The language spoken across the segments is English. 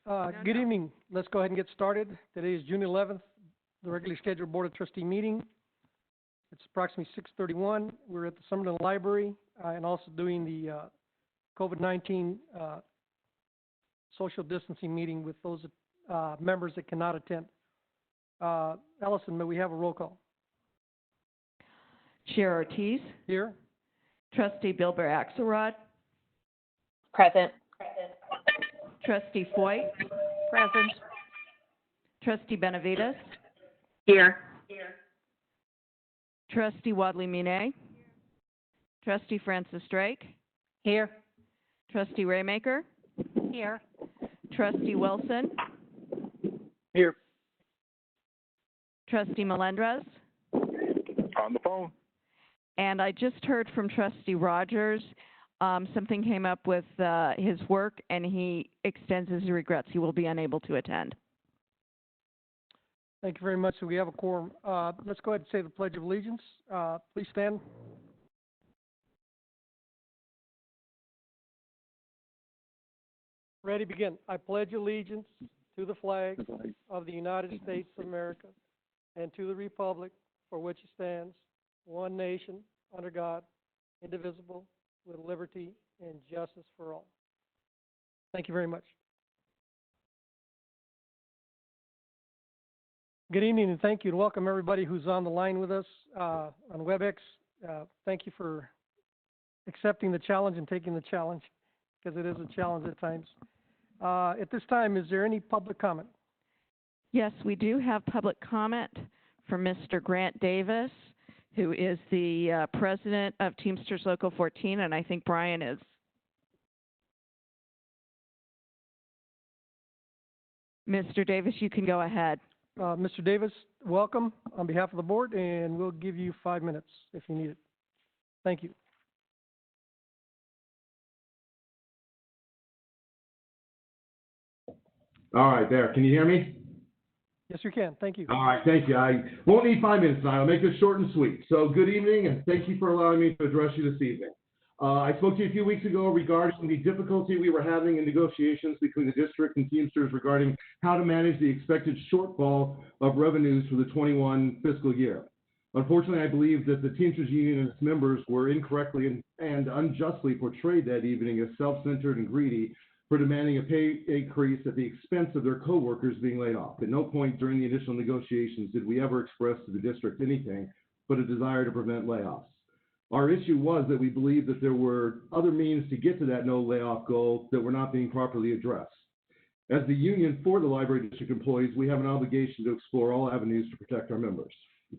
Good evening. Let's go ahead and get started. Today is June 11th, the regularly scheduled Board of Trustee meeting. It's approximately 6:31. We're at the Summerlin Library and also doing the COVID-19 social distancing meeting with those members that cannot attend. Allison, may we have a roll call? Chair Ortiz. Here. Trustee Bilber Axelrod. Present. Trustee Foy. Present. Trustee Benavides. Here. Trustee Wadley-Mine. Trustee Francis Drake. Here. Trustee Raymaker. Here. Trustee Wilson. Here. Trustee Melendrez. On the phone. And I just heard from Trustee Rogers. Something came up with his work, and he extends his regrets. He will be unable to attend. Thank you very much. So we have a quorum. Let's go ahead and say the Pledge of Allegiance. Please stand. Ready, begin. I pledge allegiance to the flag of the United States of America and to the republic for which it stands, one nation, under God, indivisible, with liberty and justice for all. Thank you very much. Good evening and thank you, and welcome everybody who's on the line with us on WebEx. Thank you for accepting the challenge and taking the challenge, because it is a challenge at times. At this time, is there any public comment? Yes, we do have public comment from Mr. Grant Davis, who is the president of Teamsters Local 14, and I think Brian is. Mr. Davis, you can go ahead. Mr. Davis, welcome on behalf of the board, and we'll give you 5 minutes if you need it. Thank you. All right, there. Can you hear me? Yes, you can. Thank you. All right, thank you. I won't need 5 minutes tonight. I'll make this short and sweet. So good evening, and thank you for allowing me to address you this evening. I spoke to you a few weeks ago regarding the difficulty we were having in negotiations between the district and Teamsters regarding how to manage the expected shortfall of revenues for the 21 fiscal year. Unfortunately, I believe that the Teamsters Union and its members were incorrectly and unjustly portrayed that evening as self-centered and greedy for demanding a pay increase at the expense of their co-workers being laid off. At no point during the initial negotiations did we ever express to the district anything but a desire to prevent layoffs. Our issue was that we believed that there were other means to get to that no layoff goal that were not being properly addressed. As the union for the library district employees, we have an obligation to explore all avenues to protect our members.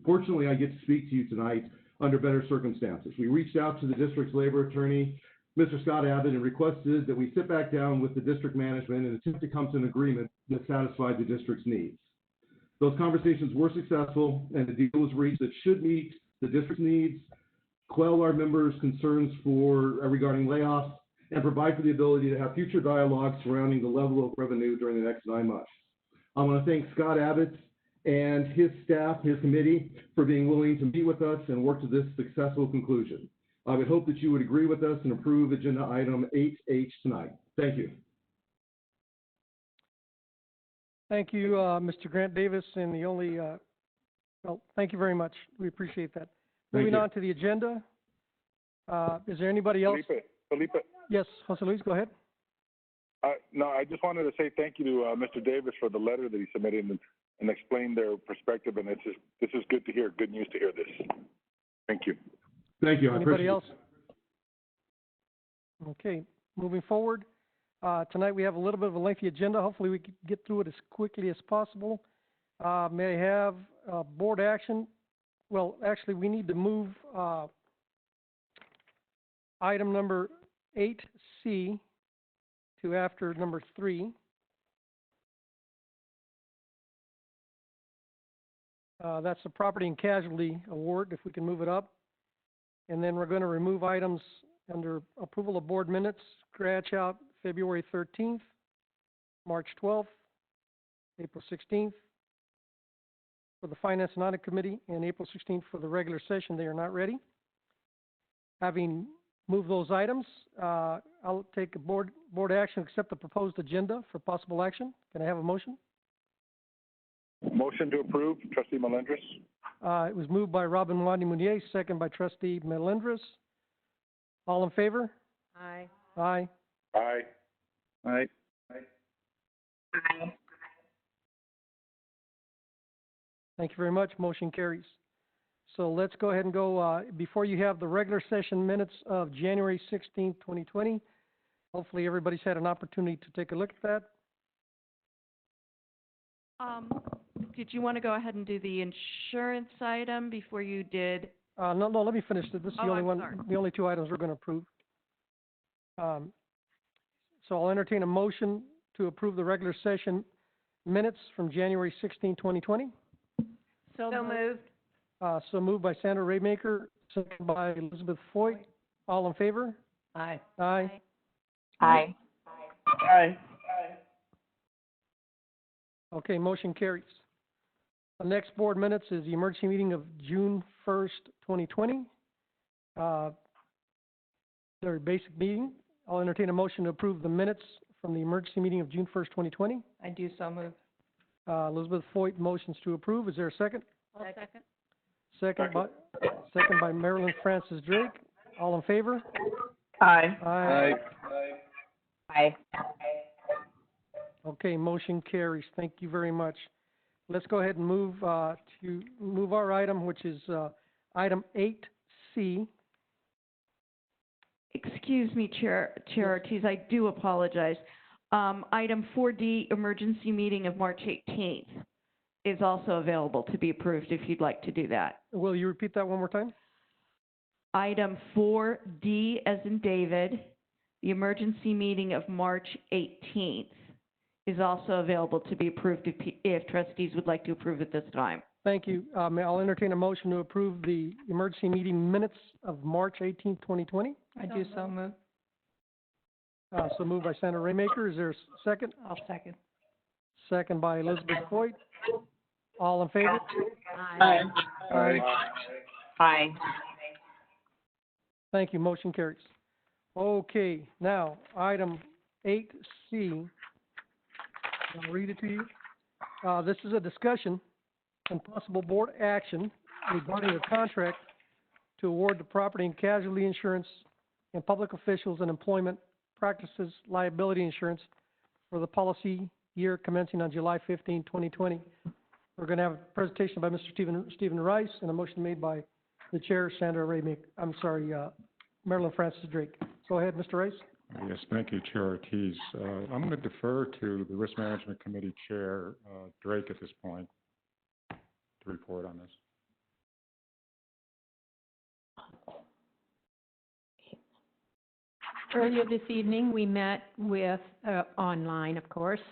Fortunately, I get to speak to you tonight under better circumstances. We reached out to the district's labor attorney, Mr. Scott Abbott, and requested that we sit back down with the district management and attempt to come to an agreement that satisfied the district's needs. Those conversations were successful, and a deal was reached that should meet the district's needs, quell our members' concerns regarding layoffs, and provide for the ability to have future dialogue surrounding the level of revenue during the next 9 months. I want to thank Scott Abbott and his staff, his committee, for being willing to meet with us and work to this successful conclusion. I would hope that you would agree with us and approve agenda item 8H tonight. Thank you. Thank you, Mr. Grant Davis, and well, thank you very much. We appreciate that. Moving on to the agenda, is there anybody else? Felipe. Yes, Jose Luis, go ahead. No, I just wanted to say thank you to Mr. Davis for the letter that he submitted and explained their perspective, and this is good to hear, good news to hear this. Thank you. Thank you. Anybody else? Okay, moving forward. Tonight we have a little bit of a lengthy agenda. Hopefully we can get through it as quickly as possible. May I have board action? Well, actually, we need to move item number 8C to after number 3. That's the property and casualty award, if we can move it up. And then we're going to remove items under approval of board minutes, scratch out February 13th, March 12th, April 16th for the Finance and Audit Committee, and April 16th for the regular session. They are not ready. Having move those items. I'll take a board action, accept the proposed agenda for possible action. Can I have a motion? Motion to approve, trustee Melendres. It was moved by Robin Wandi Munier, second by trustee Melendres. All in favor? Aye. Aye. Aye. Aye. Aye. Thank you very much. Motion carries. So let's go ahead and go, before you have the regular session minutes of January 16th, 2020. Hopefully everybody's had an opportunity to take a look at that. Did you want to go ahead and do the insurance item before you did? No, let me finish this. This is the only I'm one, sorry. the only two items we're going to approve. So I'll entertain a motion to approve the regular session minutes from January 16, 2020. So moved. So moved by Sandra Raymaker, second by Elizabeth Foyt. All in favor? Aye. Aye. Aye. Aye. Okay, motion carries. The next board minutes is the emergency meeting of June 1st, 2020. Very basic meeting. I'll entertain a motion to approve the minutes from the emergency meeting of June 1st, 2020. I do so move. Elizabeth Foyt motions to approve. Is there a second? I'll second. Second by Marilyn Francis Drake. All in favor? Aye. Aye. Aye. Okay, motion carries. Thank you very much. Let's go ahead and move our item, which is item 8C. Excuse me, Chair Ortiz, I do apologize. Item 4D, emergency meeting of March 18th, is also available to be approved if you'd like to do that. Will you repeat that one more time? Item 4D, as in David, the emergency meeting of March 18th is also available to be approved if trustees would like to approve at this time. Thank you. I'll entertain a motion to approve the emergency meeting minutes of March 18th, 2020. I do so move. So moved by Sandra Raymaker. Is there a second? I'll second. Second by Elizabeth Foyt. All in favor? Aye. Aye. Aye. Thank you. Motion carries. Okay, now, item 8C. I'll read it to you. This is a discussion and possible board action regarding a contract to award the property and casualty insurance and public officials and employment practices liability insurance for the policy year commencing on July 15, 2020. We're going to have a presentation by Mr. Stephen Rice and a motion made by the chair, Sandra Raymaker. Marilyn Francis Drake. Go ahead, Mr. Rice. Yes, thank you, Chair Ortiz. I'm going to defer to the Risk Management Committee Chair, Drake, at this point to report on this. Earlier this evening, we met with, online, of course,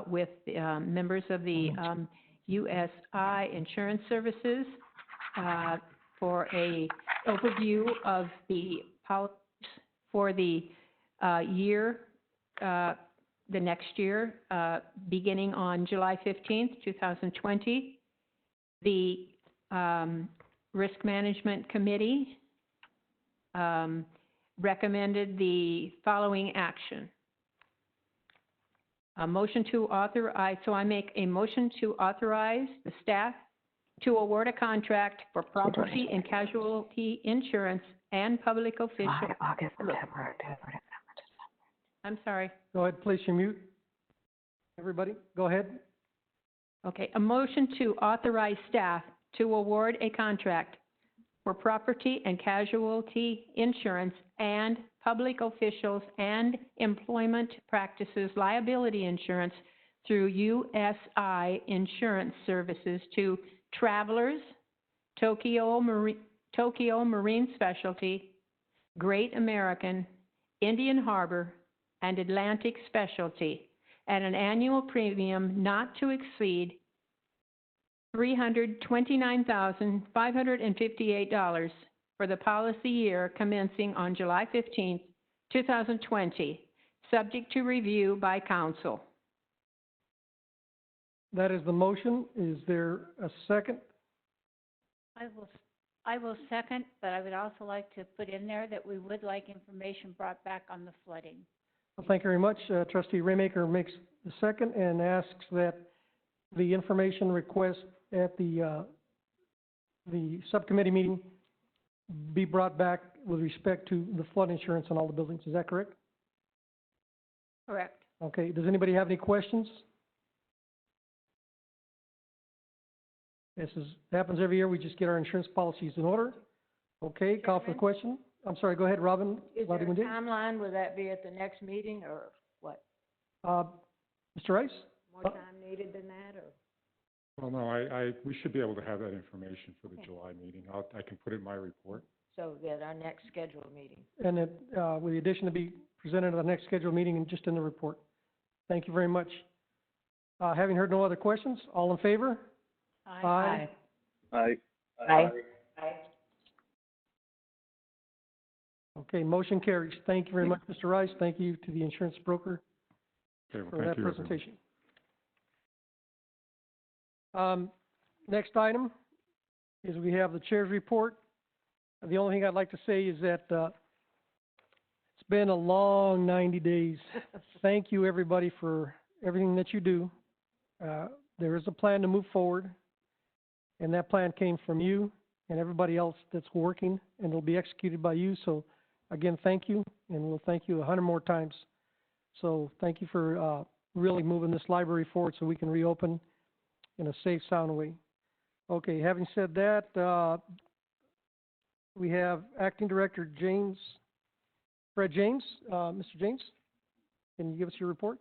with members of the USI Insurance Services for a overview of the policies for the year, the next year, beginning on July 15th, 2020. The Risk Management Committee recommended the following action. A motion to authorize, so I make a motion to authorize the staff to award a contract for property and casualty insurance and public official. August, September, October, December. I'm sorry. Go ahead, place your mute. Everybody, go ahead. Okay, a motion to authorize staff to award a contract for property and casualty insurance and public officials and employment practices liability insurance through USI Insurance Services to Travelers, Tokyo Marine Specialty, Great American, Indian Harbor, and Atlantic Specialty at an annual premium not to exceed $329,558 for the policy year commencing on July 15th, 2020, subject to review by council. That is the motion. Is there a second? I will I will second, but I would also like to put in there that we would like information brought back on the flooding. Well, thank you very much. Trustee Raymaker makes the second and asks that the information request at the subcommittee meeting be brought back with respect to the flood insurance on all the buildings. Is that correct? Correct. Okay, does anybody have any questions? This happens every year. We just get our insurance policies in order. Okay, call for the question. I'm sorry, go ahead, Robin. Is there a Lauderdale. timeline? Will that be at the next meeting or what? Mr. Rice? More time needed than that or? Well, no, we should be able to have that information for the July meeting. I can put it in my report. So that our next scheduled meeting. And it, with the addition to be presented at the next scheduled meeting and just in the report. Thank you very much. Having heard no other questions, all in favor? Aye. Aye. Aye. Okay, motion carries. Thank you very much, Mr. Rice. Thank you to the insurance broker Okay, well, for that thank you, everyone. presentation. Next item is we have the chair's report. The only thing I'd like to say is that it's been a long 90 days. Thank you, everybody, for everything that you do. There is a plan to move forward, and that plan came from you and everybody else that's working, and it'll be executed by you. So, again, thank you, and we'll thank you 100 more times. So thank you for really moving this library forward so we can reopen in a safe, sound way. Okay, having said that, we have Acting Director Fred James. Mr. James, can you give us your report?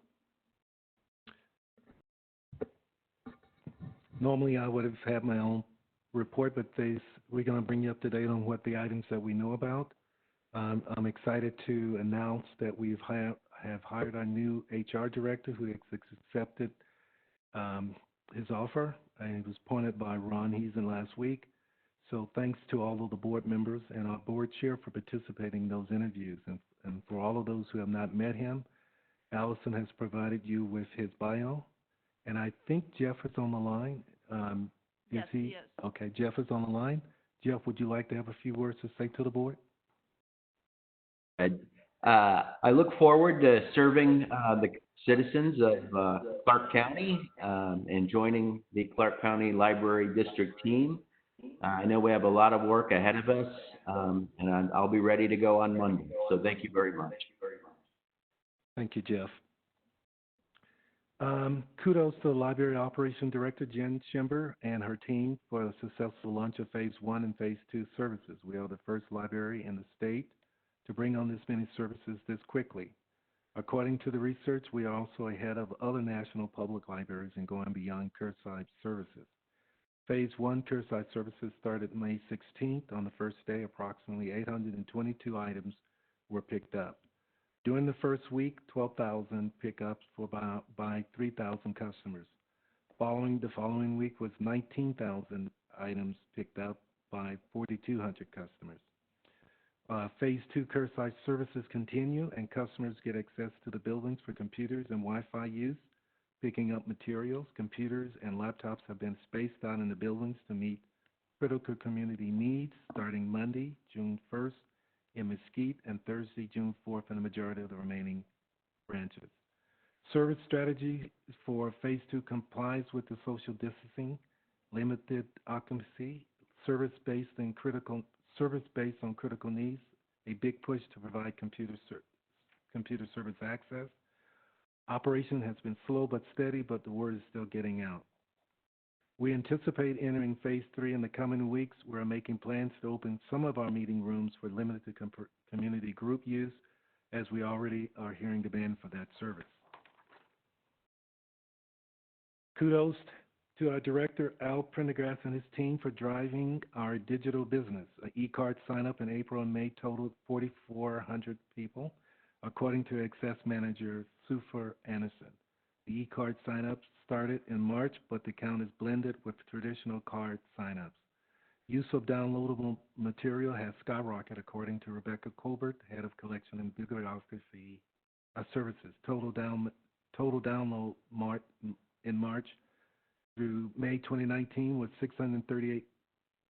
Normally, I would have had my own report, but we're going to bring you up to date on what the items that we know about. I'm excited to announce that we have hired our new HR director who has accepted his offer, and he was appointed by Ron Heason last week. So thanks to all of the board members and our board chair for participating in those interviews. And for all of those who have not met him, Allison has provided you with his bio. And I think Jeff is on the line. Yes, he is. Okay, Jeff is on the line. Jeff, would you like to have a few words to say to the board? I look forward to serving the citizens of Clark County and joining the Clark County Library District team. I know we have a lot of work ahead of us, and I'll be ready to go on Monday. So thank you very much. Thank you, Jeff. Kudos to the Library Operation Director, Jen Schimber, and her team for the successful launch of Phase 1 and Phase 2 services. We are the first library in the state to bring on this many services this quickly. According to the research, we are also ahead of other national public libraries in going beyond curbside services. Phase 1 curbside services started May 16th. On the first day, approximately 822 items were picked up. During the first week, 12,000 pickups by 3,000 customers. The following week was 19,000 items picked up by 4,200 customers. Phase 2 curbside services continue, and customers get access to the buildings for computers and Wi-Fi use, picking up materials. Computers and laptops have been spaced out in the buildings to meet critical community needs starting Monday, June 1st in Mesquite, and Thursday, June 4th in the majority of the remaining branches. Service strategy for Phase 2 complies with the social distancing, limited occupancy, service based on critical needs, a big push to provide computer service access. Operation has been slow but steady, but the word is still getting out. We anticipate entering Phase 3 in the coming weeks. We're making plans to open some of our meeting rooms for limited community group use, as we already are hearing demand for that service. Kudos to our director, Al Prendergast, and his team for driving our digital business. An e-card sign-up in April and May totaled 4,400 people, according to Access Manager Sufer Anderson. The e-card sign-ups started in March, but the count is blended with traditional card sign-ups. Use of downloadable material has skyrocketed, according to Rebecca Colbert, Head of Collection and Bibliography Services. Total download in March through May 2019 was 638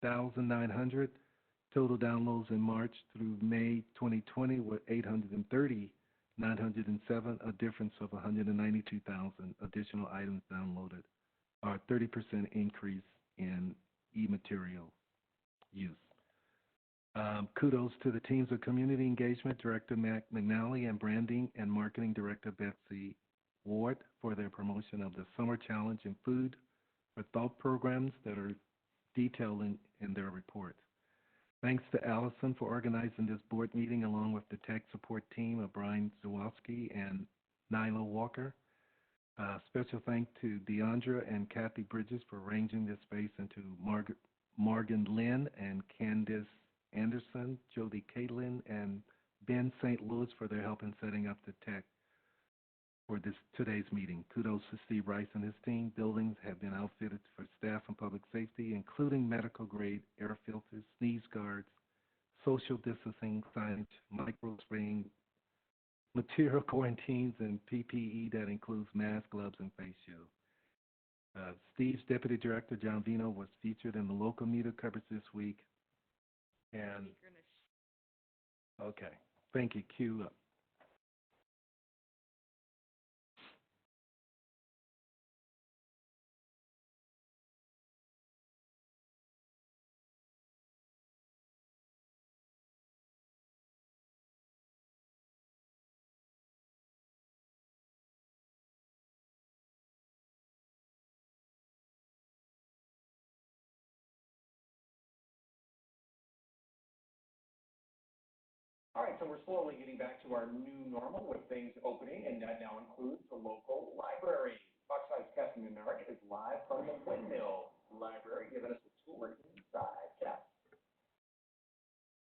1,900. Total downloads in March through May 2020 were 830,907, a difference of 192,000 additional items downloaded, or a 30% increase in e-material use. Kudos to the teams of Community Engagement Director Mac McNally and Branding and Marketing Director Betsy Ward for their promotion of the Summer Challenge in Food for Thought programs that are detailed in their report. Thanks to Allison for organizing this board meeting along with the tech support team of Brian Zawalski and Nyla Walker. Special thanks to Deandra and Kathy Bridges for arranging this space, and to Morgan Lynn and Candice Anderson, Jody Caitlin, and Ben St. Louis for their help in setting up the tech for today's meeting. Kudos to Steve Rice and his team. Buildings have been outfitted for staff and public safety, including medical-grade air filters, sneeze guards, social distancing signage, micro-spraying, material quarantines, and PPE that includes masks, gloves, and face shields. Steve's Deputy Director, John Vino, was featured in the local media coverage this week. And, okay, thank you. Cue up. All right, so we're slowly getting back to our new normal with things opening, and that now includes the local library. Foxide's Kathy Menard is live from the Windmill Library, giving us a tour inside. Kath.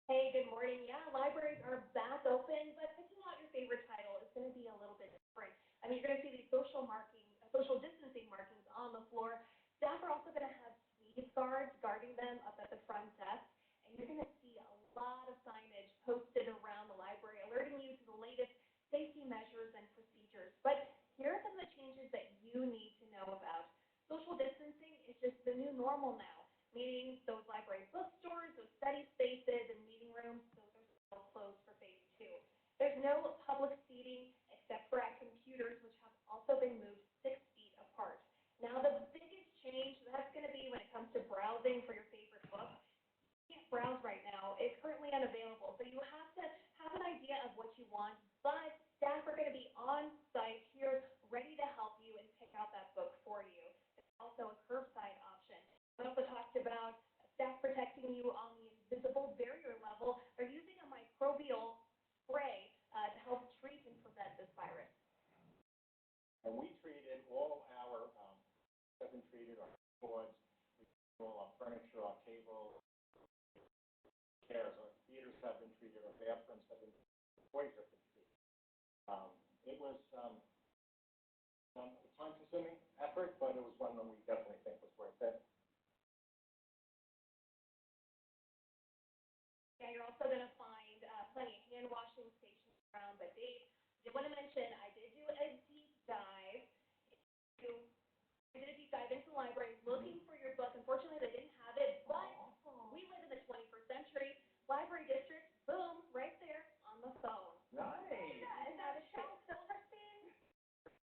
Hey, good morning. Yeah, libraries are back open, but picking out your favorite title is going to be a little bit different. I mean, you're going to see these social distancing markings on the floor. Staff are also going to have sneeze guards guarding them up at the front desk, and you're going to see a lot of signage posted around the library, alerting you to the latest safety measures and procedures. But here are some of the changes that you need to know about. Social distancing is just the new normal now, meaning those library bookstores, those study spaces, and meeting rooms, those are still closed for phase 2. There's no public seating except for at computers, which have also been moved 6 feet apart. Now, the biggest change, that's going to be when it comes to browsing for your favorite book. Browse right now. It's currently unavailable, so you have to have an idea of what you want, but staff are going to be on site here ready to help you and pick out that book for you. There's also a curbside option. We also talked about staff protecting you on the invisible barrier level. They're using a microbial spray to help treat and prevent this virus. And we treated all our, have been treated our boards, we treated all our furniture, our tables, chairs, our theaters have been treated, our bathrooms have been treated, toys have been treated. It was a time-consuming effort, but it was one that we definitely think was worth it. Yeah, you're also going to find plenty of hand washing stations around, but Dave, I did want to mention, I did do a deep dive. I did a deep dive into the library looking for your book. Unfortunately, they didn't have it, but we live in the 21st century. Library district, boom, right there on the phone. Nice. Yeah, is that a show Silverstein?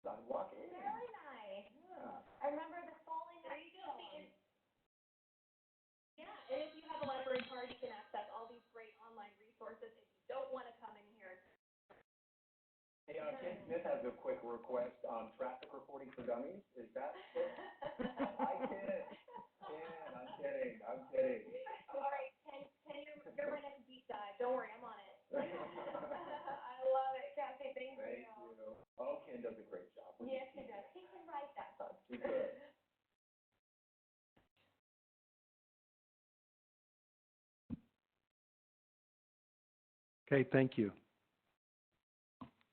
Sidewalk in. Very nice. Yeah. I remember the falling. There you go. Yeah, and if you have a library card, you can access all these great online resources if you don't want to come in here. Hey, Ken Smith has a quick request on traffic reporting for dummies. Is that it? I kid. Ken, I'm kidding. All right, Ken, you're my next deep dive. Don't worry, I'm on it. I love it, Kathy. Thank you. Oh, Ken does a great job. Yes, he does. He can write that book. He could. Okay, thank you.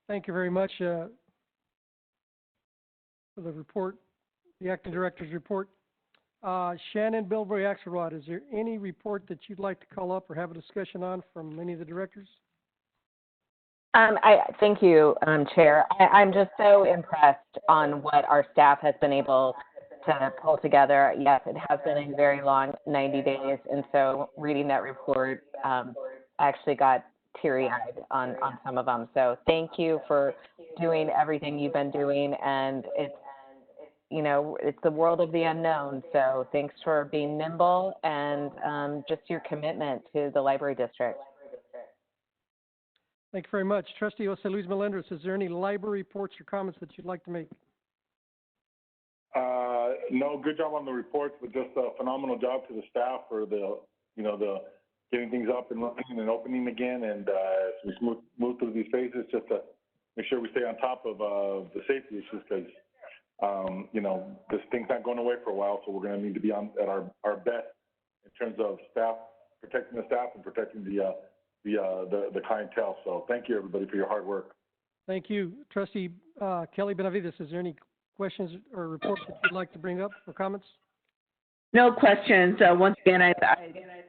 Thank you very much for the report, the acting director's report. Shannon Bilberry Axelrod, is there any report that you'd like to call up or have a discussion on from any of the directors? Thank you, Chair. I'm just so impressed on what our staff has been able to pull together. Yes, it has been a very long 90 days, and so reading that report, I actually got teary-eyed on some of them. So thank you for doing everything you've been doing, and it's, you know, it's the world of the unknown. So thanks for being nimble and just your commitment to the library district. Thank you very much. Trustee Jose Luis Melendez, is there any library reports or comments that you'd like to make? No, good job on the reports, but just a phenomenal job to the staff for the getting things up and running and opening again. And as we move through these phases, just to make sure we stay on top of the safety issues, because this thing's not going away for a while, so we're going to need to be at our best in terms of staff, protecting the staff and protecting the clientele. So thank you, everybody, for your hard work. Thank you. Trustee Kelly Benavides, is there any questions or reports that you'd like to bring up or comments? No questions. Once again, I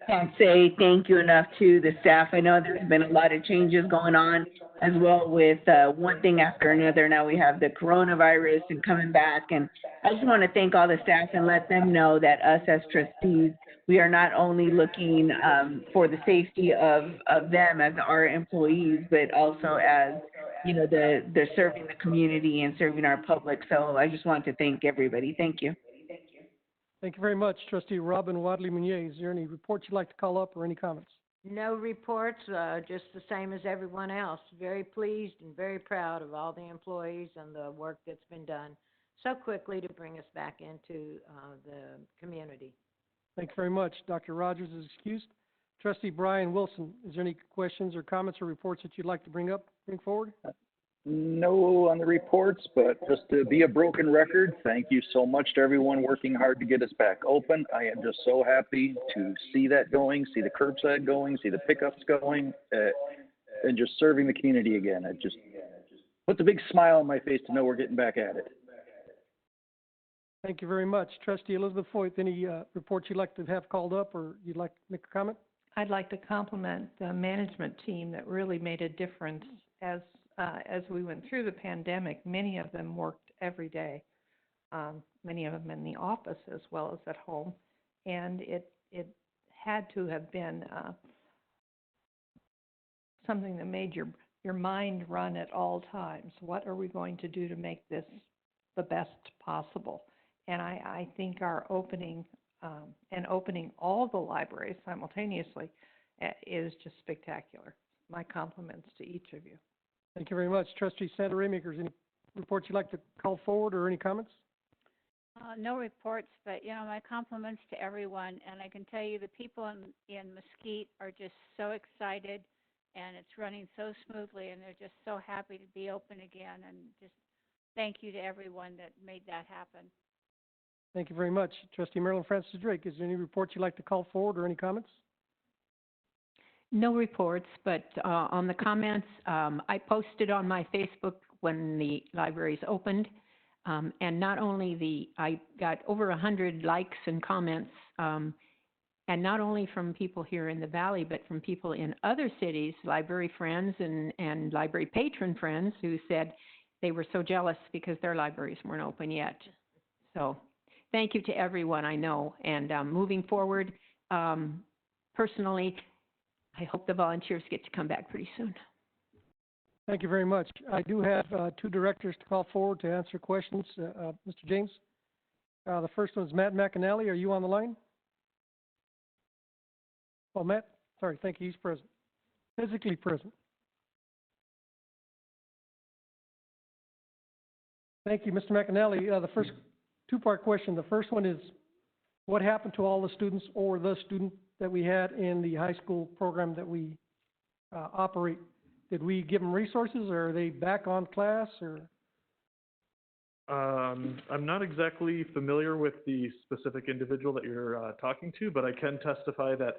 can't say thank you enough to the staff. I know there's been a lot of changes going on as well with one thing after another. Now we have the coronavirus and coming back. And I just want to thank all the staff and let them know that us as trustees, we are not only looking for the safety of them as our employees, but also as, you know, they're serving the community and serving our public. So I just want to thank everybody. Thank you. Thank you very much. Trustee Robin Wadley Meunier, is there any reports you'd like to call up or any comments? No reports, just the same as everyone else. Very pleased and very proud of all the employees and the work that's been done so quickly to bring us back into the community. Thank you very much. Dr. Rogers is excused. Trustee Brian Wilson, is there any questions or comments or reports that you'd like to bring forward? No on the reports, but just to be a broken record, thank you so much to everyone working hard to get us back open. I am just so happy to see that going, see the curbside going, see the pickups going, and just serving the community again. It just puts a big smile on my face to know we're getting back at it. Thank you very much. Trustee Elizabeth Foyt, any reports you'd like to have called up or you'd like to make a comment? I'd like to compliment the management team that really made a difference as we went through the pandemic. Many of them worked every day, many of them in the office as well as at home, and it had to have been something that made your mind run at all times. What are we going to do to make this the best possible? And I think our opening and opening all the libraries simultaneously is just spectacular. My compliments to each of you. Thank you very much. Trustee Sandra Raymakers, any reports you'd like to call forward or any comments? No reports, but, you know, my compliments to everyone. And I can tell you the people in Mesquite are just so excited, and it's running so smoothly, and they're just so happy to be open again. And just thank you to everyone that made that happen. Thank you very much. Trustee Marilyn Francis Drake, is there any reports you'd like to call forward or any comments? No reports, but on the comments, I posted on my Facebook when the libraries opened, and not only I got over 100 likes and comments, and not only from people here in the Valley, but from people in other cities, library friends and library patron friends who said they were so jealous because their libraries weren't open yet. So thank you to everyone I know, and moving forward, personally, I hope the volunteers get to come back pretty soon. Thank you very much. I do have two directors to call forward to answer questions. Mr. James, the first one is Matt McAnally. Are you on the line? Oh, Matt, sorry, thank you. He's present, physically present. Thank you, Mr. McAnally. The first two-part question. The first one is, what happened to all the students or the student that we had in the high school program that we operate? Did we give them resources, or are they back on class, or? I'm not exactly familiar with the specific individual that you're talking to, but I can testify that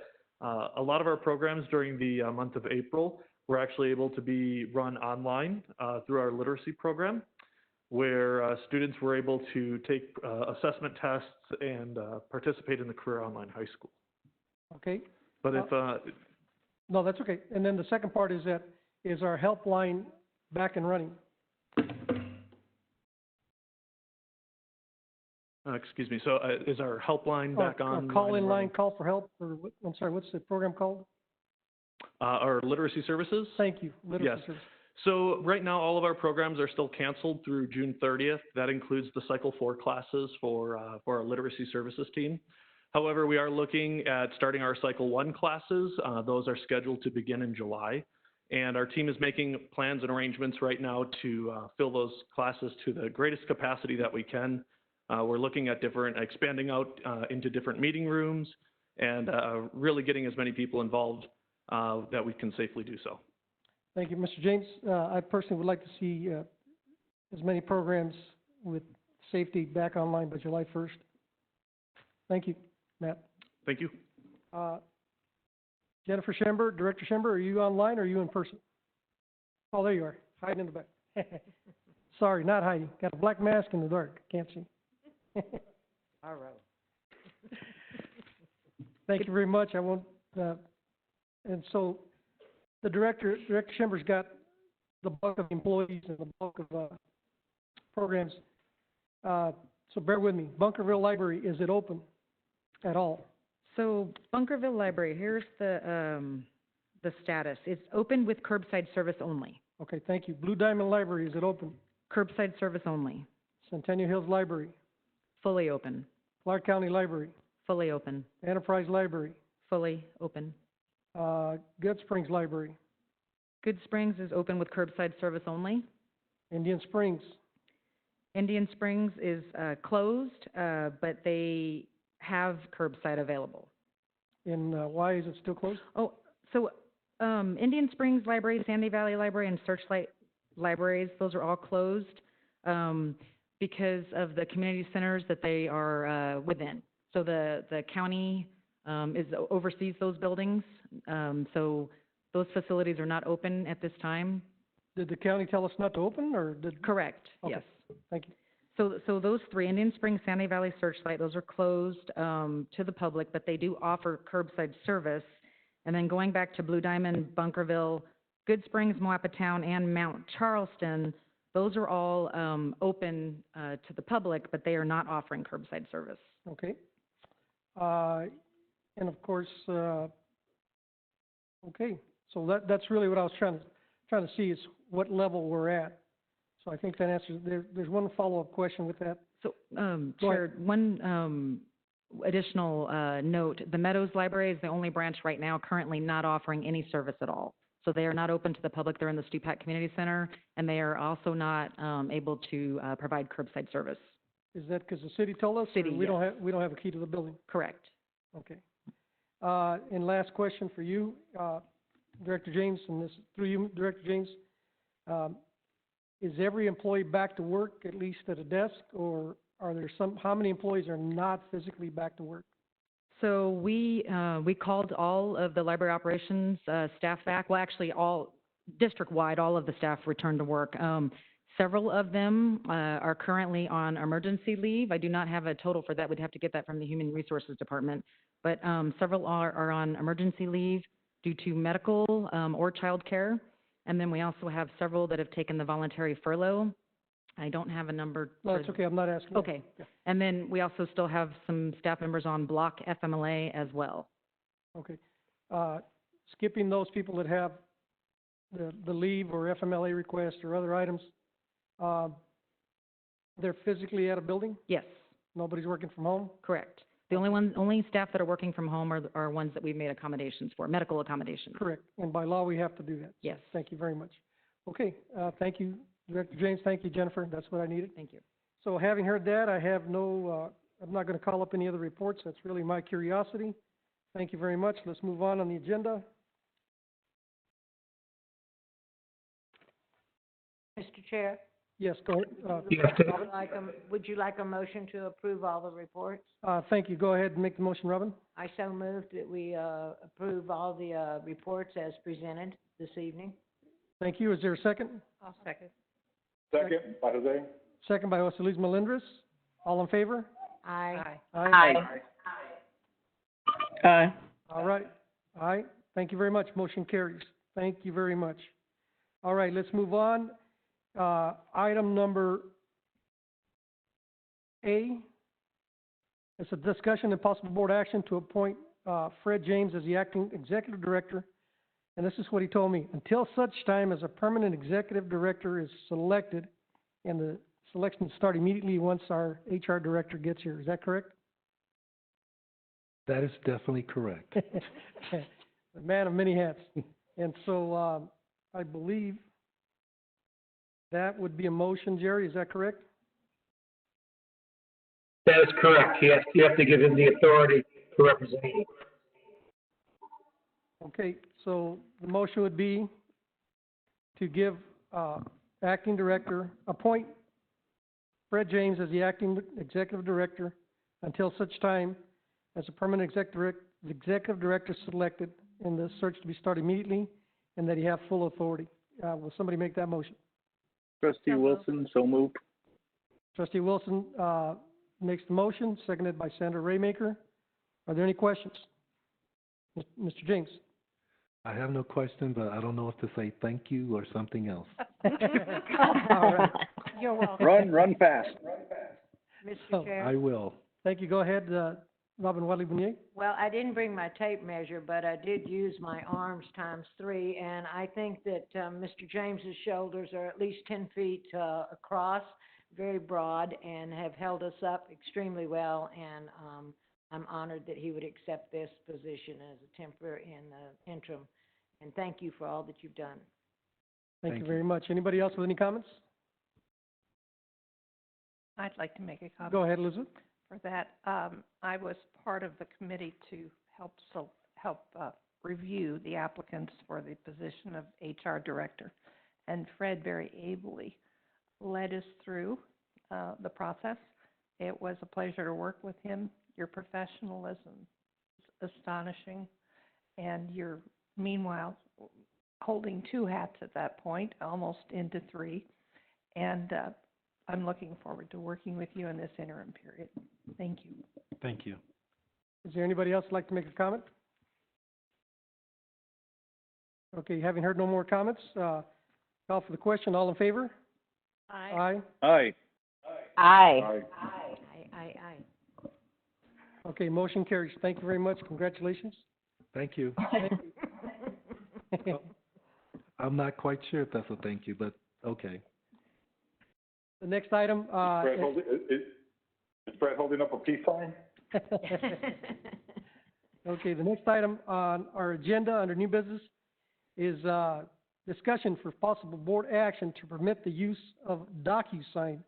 a lot of our programs during the month of April were actually able to be run online through our literacy program, where students were able to take assessment tests and participate in the Career Online High School. Okay. But if no, that's okay. And then the second part is that, is our helpline back and running? Excuse me, so is our helpline back on? Call-in line, call for help, or what, I'm sorry, what's the program called? Our literacy services? Thank you, literacy Yes. services. So right now, all of our programs are still canceled through June 30th. That includes the Cycle 4 classes for our literacy services team. However, we are looking at starting our Cycle 1 classes. Those are scheduled to begin in July. And our team is making plans and arrangements right now to fill those classes to the greatest capacity that we can. We're looking at expanding out into different meeting rooms and really getting as many people involved that we can safely do so. Thank you, Mr. James. I personally would like to see as many programs with safety back online by July 1st. Thank you, Matt. Thank you. Jennifer Schember, Director Schember, are you online or are you in person? Oh, there you are, hiding in the back. Sorry, not hiding. Got a black mask in the dark. Can't see. All right. Thank you very much. I won't, and so the Director Schember's got the bulk of employees and the bulk of programs. So bear with me. Bunkerville Library, is it open at all? So Bunkerville Library, here's the status. It's open with curbside service only. Okay, thank you. Blue Diamond Library, is it open? Curbside service only. Centennial Hills Library? Fully open. Clark County Library? Fully open. Enterprise Library? Fully open. Good Springs Library? Good Springs is open with curbside service only. Indian Springs? Indian Springs is closed, but they have curbside available. And why is it still closed? Oh, so Indian Springs Library, Sandy Valley Library, and Searchlight Libraries, those are all closed because of the community centers that they are within. So the county oversees those buildings, so those facilities are not open at this time. Did the county tell us not to open, or did? Correct, Okay. yes. Thank you. So those three, Indian Springs, Sandy Valley, Searchlight, those are closed to the public, but they do offer curbside service. And then going back to Blue Diamond, Bunkerville, Good Springs, Moapatown, and Mount Charleston, those are all open to the public, but they are not offering curbside service. Okay. And of course, okay, so that's really what I was trying to see is what level we're at. So I think that answers, there's one follow-up question with that. So, Chair, one additional note, the Meadows Library is the only branch right now currently not offering any service at all. So they are not open to the public. They're in the Stupak Community Center, and they are also not able to provide curbside service. Is that because the city told us? City, or we yes. don't have a key to the building? Correct. Okay. And last question for you, Director James, and this through you, Director James. Is every employee back to work, at least at a desk, or are there how many employees are not physically back to work? So we called all of the library operations staff back. Well, actually, all district-wide, all of the staff returned to work. Several of them are currently on emergency leave. I do not have a total for that. We'd have to get that from the Human Resources Department. But several are on emergency leave due to medical or child care. And then we also have several that have taken the voluntary furlough. I don't have a number. No, it's okay. I'm not asking. Okay. Yeah. And then we also still have some staff members on block FMLA as well. Okay. Skipping those people that have the leave or FMLA request or other items, they're physically at a building? Yes. Nobody's working from home? Correct. The only staff that are working from home are ones that we've made accommodations for, medical accommodations. Correct. And by law, we have to do that. Yes. Thank you very much. Okay. Thank you, Director James. Thank you, Jennifer. That's what I needed. Thank you. So having heard that, I have no, I'm not going to call up any other reports. That's really my curiosity. Thank you very much. Let's move on the agenda. Mr. Chair? Yes, go ahead. Would you like a motion to approve all the reports? Thank you. Go ahead and make the motion, Robin. I so moved that we approve all the reports as presented this evening. Thank you. Is there a second? I'll second. Second, by Jose. Second by Jose Luis Melendres. All in favor? Aye. Aye. Aye. All right. Aye. Thank you very much. Motion carries. Thank you very much. All right, let's move on. Item number A It's a discussion and possible board action to appoint Fred James as the acting executive director. And this is what he told me: until such time as a permanent executive director is selected, and the selection will start immediately once our HR director gets here. Is that correct? That is definitely correct. The man of many hats. And so I believe that would be a motion, Jerry. Is that correct? That is correct. You have to give him the authority to represent you. Okay, so the motion would be to give acting director, appoint Fred James as the acting executive director until such time as a permanent executive director is selected, and the search to be started immediately, and that he have full authority. Will somebody make that motion? Trustee Wilson, so moved. Trustee Wilson makes the motion, seconded by Senator Raymaker. Are there any questions? Mr. James? I have no question, but I don't know if to say thank you or something else. All right. You're welcome. Run fast. Mr. Chair? I will. Thank you. Go ahead, Robin Wadley-Bonier. Well, I didn't bring my tape measure, but I did use my arms times 3, and I think that Mr. James's shoulders are at least 10 feet across, very broad, and have held us up extremely well, and I'm honored that he would accept this position as a temporary in the interim, and thank you for all that you've done. Thank you very much. Anybody else with any comments? I'd like to make a comment. Go ahead, Elizabeth. For that, I was part of the committee to help review the applicants for the position of HR director, and Fred very ably led us through the process. It was a pleasure to work with him. Your professionalism is astonishing, and you're meanwhile holding 2 hats at that point, almost into 3, and I'm looking forward to working with you in this interim period. Thank you. Thank you. Is there anybody else who'd like to make a comment? Okay, having heard no more comments, call for the question. All in favor? Aye. Aye. Aye. Aye. Okay, motion carries. Thank you very much. Congratulations. Thank you. I'm not quite sure if that's a thank you, but okay. The next item. Is Fred holding up a peace sign? Okay, the next item on our agenda under new business is discussion for possible board action to permit the use of DocuSign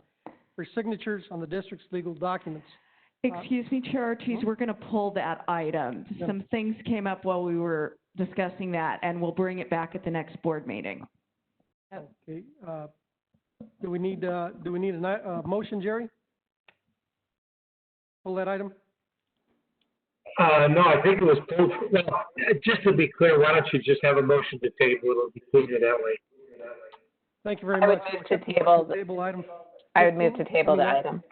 for signatures on the district's legal documents. Excuse me, Chair Ortiz, we're going to pull that item. Some things came up while we were discussing that, and we'll bring it back at the next board meeting. Okay. Do we need a motion, Jerry? Pull that item? No, I think it was both. Well, just to be clear, why don't you just have a motion to table? It'll be cleaner that way. Thank you very I much. would move to table. Table item. I would move to table the item.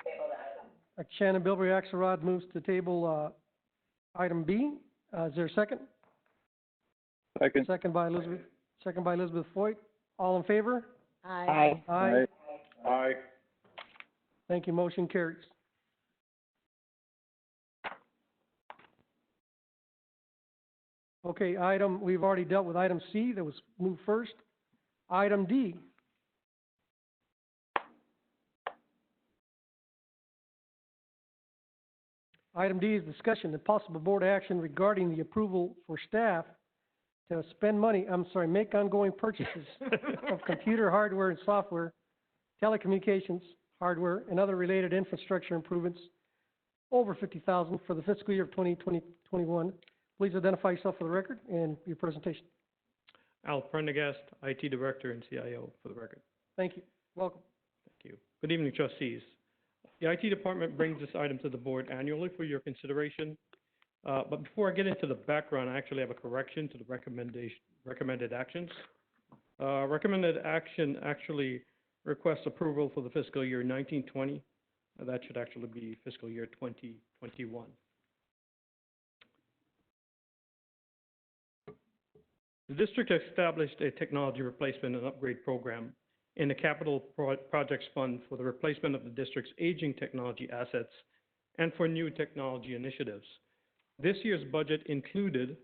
Shannon Bilbrey Axelrod moves to table item B. Is there a second? Second. Second by Elizabeth Foyt. All in favor? Aye. Aye. Aye. Thank you. Motion carries. Okay, we've already dealt with item C, that was moved first. Item D. Item D is discussion and possible board action regarding the approval for staff to make ongoing purchases of computer hardware and software, telecommunications hardware, and other related infrastructure improvements over $50,000 for the fiscal year of 2020-21. Please identify yourself for the record and your presentation. Al Prendergast, IT Director and CIO for the record. Thank you. Welcome. Thank you. Good evening, trustees. The IT department brings this item to the board annually for your consideration. But before I get into the background, I actually have a correction to the recommended actions. Recommended action actually requests approval for the fiscal year 1920. That should actually be fiscal year 2021. The district established a technology replacement and upgrade program in the Capital Projects Fund for the replacement of the district's aging technology assets and for new technology initiatives. This year's budget included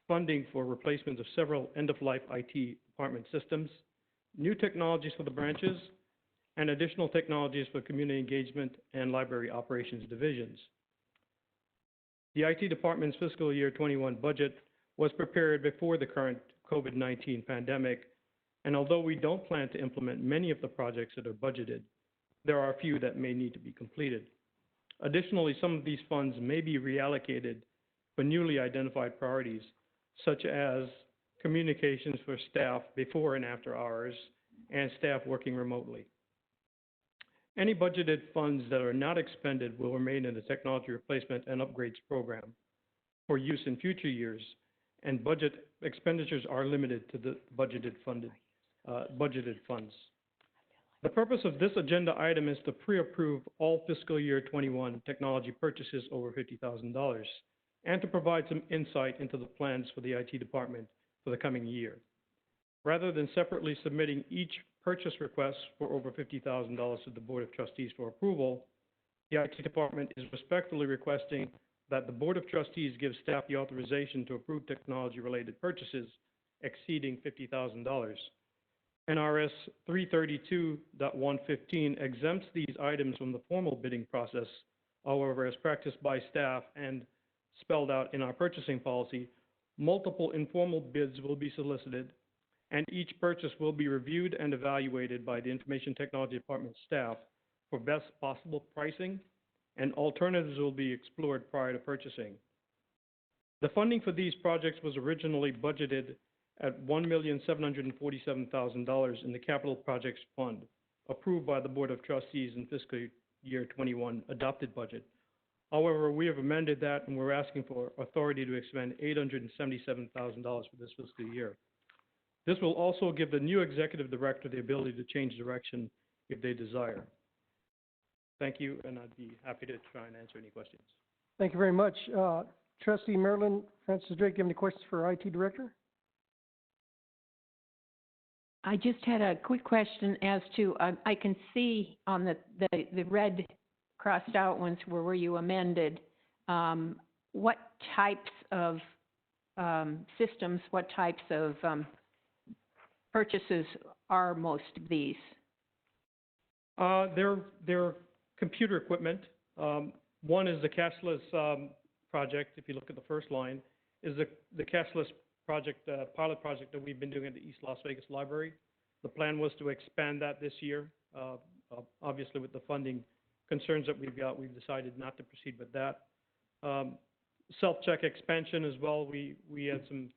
funding for replacement of several end-of-life IT department systems, new technologies for the branches, and additional technologies for community engagement and library operations divisions. The IT department's fiscal year 21 budget was prepared before the current COVID-19 pandemic, and although we don't plan to implement many of the projects that are budgeted, there are a few that may need to be completed. Additionally, some of these funds may be reallocated for newly identified priorities, such as communications for staff before and after hours and staff working remotely. Any budgeted funds that are not expended will remain in the technology replacement and upgrades program for use in future years, and budget expenditures are limited to the budgeted funds. The purpose of this agenda item is to pre-approve all fiscal year 21 technology purchases over $50,000 and to provide some insight into the plans for the IT department for the coming year. Rather than separately submitting each purchase request for over $50,000 to the Board of Trustees for approval, the IT department is respectfully requesting that the Board of Trustees give staff the authorization to approve technology-related purchases exceeding $50,000. NRS 332.115 exempts these items from the formal bidding process. However, as practiced by staff and spelled out in our purchasing policy, multiple informal bids will be solicited, and each purchase will be reviewed and evaluated by the Information Technology Department staff for best possible pricing, and alternatives will be explored prior to purchasing. The funding for these projects was originally budgeted at $1,747,000 in the Capital Projects Fund, approved by the Board of Trustees in fiscal year 21 adopted budget. However, we have amended that, and we're asking for authority to expend $877,000 for this fiscal year. This will also give the new executive director the ability to change direction if they desire. Thank you, and I'd be happy to try and answer any questions. Thank you very much. Trustee Marilyn Francis Drake, do you have any questions for our IT director? I just had a quick question as to, I can see on the red crossed out ones where you amended, what types of systems, what types of purchases are most of these? They're computer equipment. One is the cashless project. If you look at the first line, is the cashless project, pilot project that we've been doing at the East Las Vegas Library. The plan was to expand that this year. Obviously, with the funding concerns that we've got, we've decided not to proceed with that. Self-check expansion as well. We had some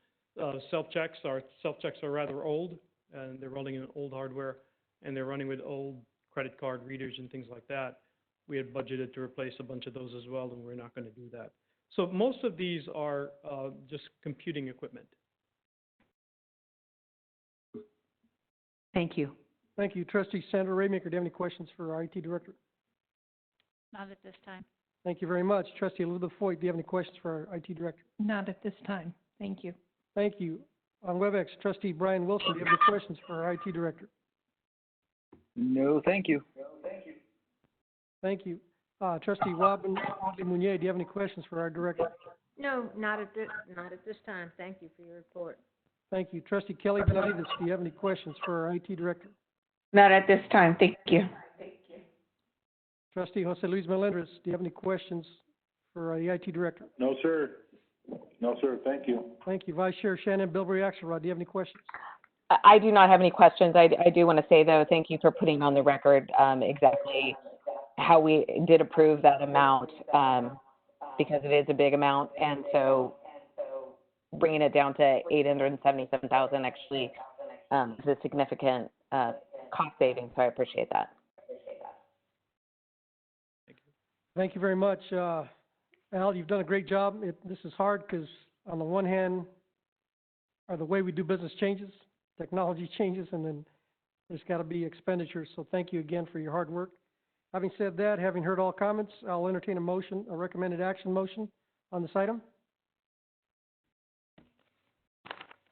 self-checks. Our self-checks are rather old, and they're running in old hardware, and they're running with old credit card readers and things like that. We had budgeted to replace a bunch of those as well, and we're not going to do that. So most of these are just computing equipment. Thank you. Thank you. Trustee Sandra Raymaker, do you have any questions for our IT director? Not at this time. Thank you very much. Trustee Elizabeth Foyt, do you have any questions for our IT director? Not at this time. Thank you. Thank you. On WebEx, Trustee Brian Wilson, do you have any questions for our IT director? No, thank you. Thank you. Trustee Robin Mounier, do you have any questions for our director? No, not at this time. Thank you for your report. Thank you. Trustee Kelly Benavides, do you have any questions for our IT director? Not at this time, thank you. Trustee Jose Luis Melendez, do you have any questions for the IT director? No, sir. No, sir. Thank you. Thank you. Vice Chair Shannon Bilberry Axelrod, do you have any questions? I do not have any questions. I do want to say, though, thank you for putting on the record exactly how we did approve that amount, because it is a big amount, and so bringing it down to $877,000 actually is a significant cost saving, so I appreciate that. Thank you very much. Al, you've done a great job. This is hard because on the one hand, the way we do business changes, technology changes, and then there's got to be expenditures. So thank you again for your hard work. Having said that, having heard all comments, I'll entertain a motion, a recommended action motion on this item.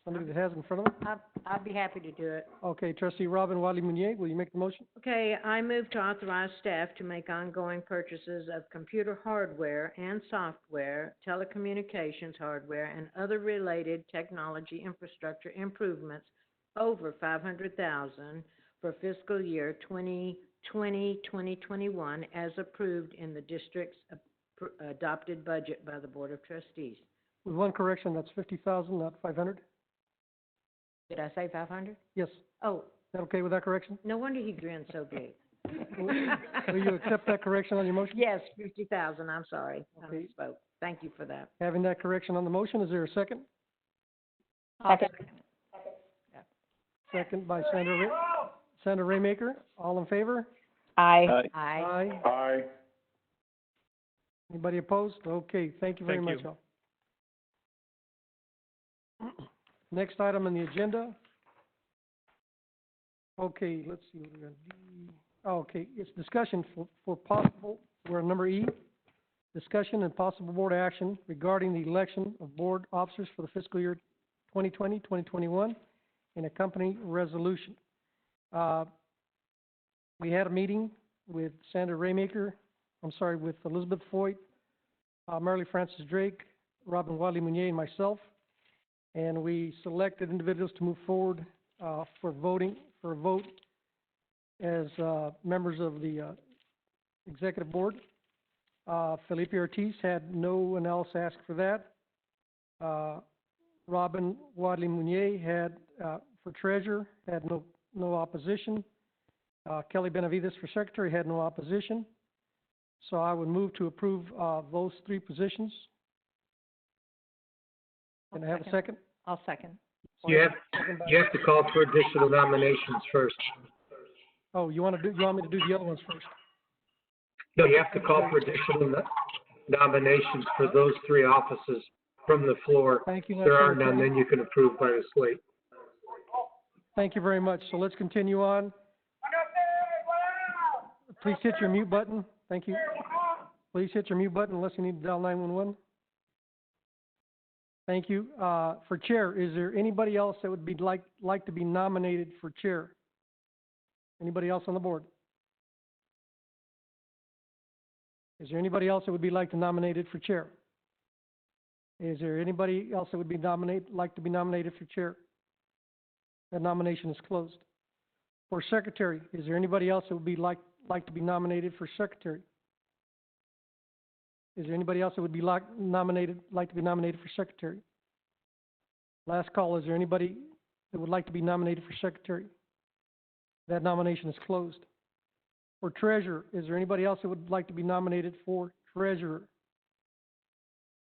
Somebody that has it in front of them? I'd be happy to do it. Okay, trustee Robin Wadley Meunier, will you make the motion? Okay, I move to authorize staff to make ongoing purchases of computer hardware and software, telecommunications hardware, and other related technology infrastructure improvements over $500,000 for fiscal year 2020-2021 as approved in the district's adopted budget by the Board of Trustees. With one correction, that's 50,000, not 500? Did I say 500? Yes. Oh, Is that okay with that correction? no wonder he grinned so big. Will you accept that correction on your motion? Yes, 50,000, I'm sorry. I Okay. misspoke. Thank you for that. Having that correction on the motion, is there a second? Second. Second by Sandra Raymaker. All in favor? Aye. Aye. Aye. Anybody opposed? Okay, thank you very Thank much, you. all. Next item on the agenda. Okay, let's see what we're gonna do. Oh, okay, it's discussion for possible, we're on number E. Discussion and possible board action regarding the election of board officers for the fiscal year 2020, 2021, and accompanying resolution. We had a meeting with Sandra Raymaker, with Elizabeth Foyt, Marilee Francis Drake, Robin Wadley Meunier, and myself. And we selected individuals to move forward for a vote as members of the executive board. Felipe Ortiz had no one else ask for that. Robin Wadley Meunier had for treasurer had no opposition. Kelly Benavides for secretary had no opposition. So I would move to approve those three positions. Can I have a second? I'll second. You have to call for additional nominations first. Oh, you want me to do the other ones first? No, you have to call for additional nominations for those three offices from the floor. Thank you. There are none, then you can approve by the slate. Thank you very much. So let's continue on. Please hit your mute button. Thank you. Please hit your mute button unless you need to dial 911. Thank you. For chair, is there anybody else that would be like to be nominated for chair? Anybody else on the board? Is there anybody else that would be like to nominated for chair? Is there anybody else that would be like to be nominated for chair? That nomination is closed. For secretary, is there anybody else that would be like to be nominated for secretary? Is there anybody else that would be like to be nominated for secretary? Last call, is there anybody that would like to be nominated for secretary? That nomination is closed. For treasurer, is there anybody else that would like to be nominated for treasurer?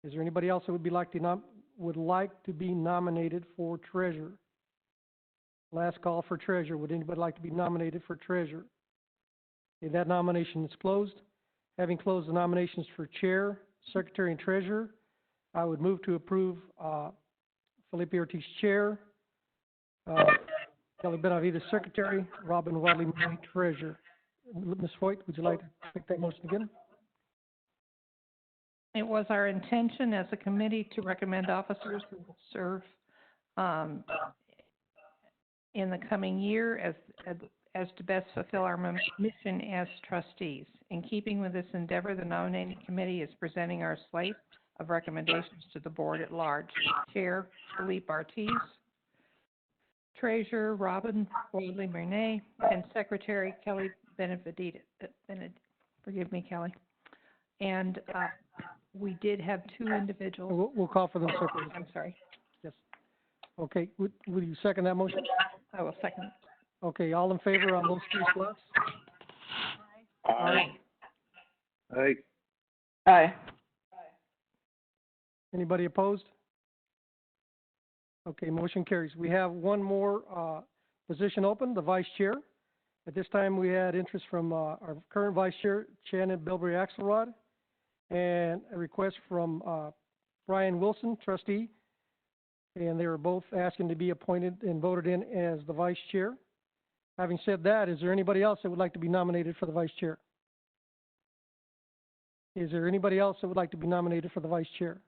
Is there anybody else that would like to be nominated for treasurer? Last call for treasurer. Would anybody like to be nominated for treasurer? Okay, that nomination is closed. Having closed the nominations for chair, secretary, and treasurer, I would move to approve Felipe Ortiz chair, Kelly Benavides secretary, Robin Wadley Meunier treasurer. Ms. Foyt, would you like to make that motion again? It was our intention as a committee to recommend officers who will serve in the coming year as to best fulfill our mission as trustees. In keeping with this endeavor, the nominating committee is presenting our slate of recommendations to the board at large. Chair, Felipe Ortiz. Treasurer, Robin Wadley Meunier. And Secretary, Kelly Benavides. Forgive me, Kelly. And we did have two individuals. We'll call for them separately. I'm sorry. Yes. Okay, would you second that motion? I will second. Okay, all in favor on those three slots? Aye. Aye. Aye. Anybody opposed? Okay, motion carries. We have one more position open, the vice chair. At this time, we had interest from our current vice chair, Shannon Bilberry Axelrod, and a request from Brian Wilson, trustee. And they were both asking to be appointed and voted in as the vice chair. Having said that, is there anybody else that would like to be nominated for the vice chair? Is there anybody else that would like to be nominated for the vice chair?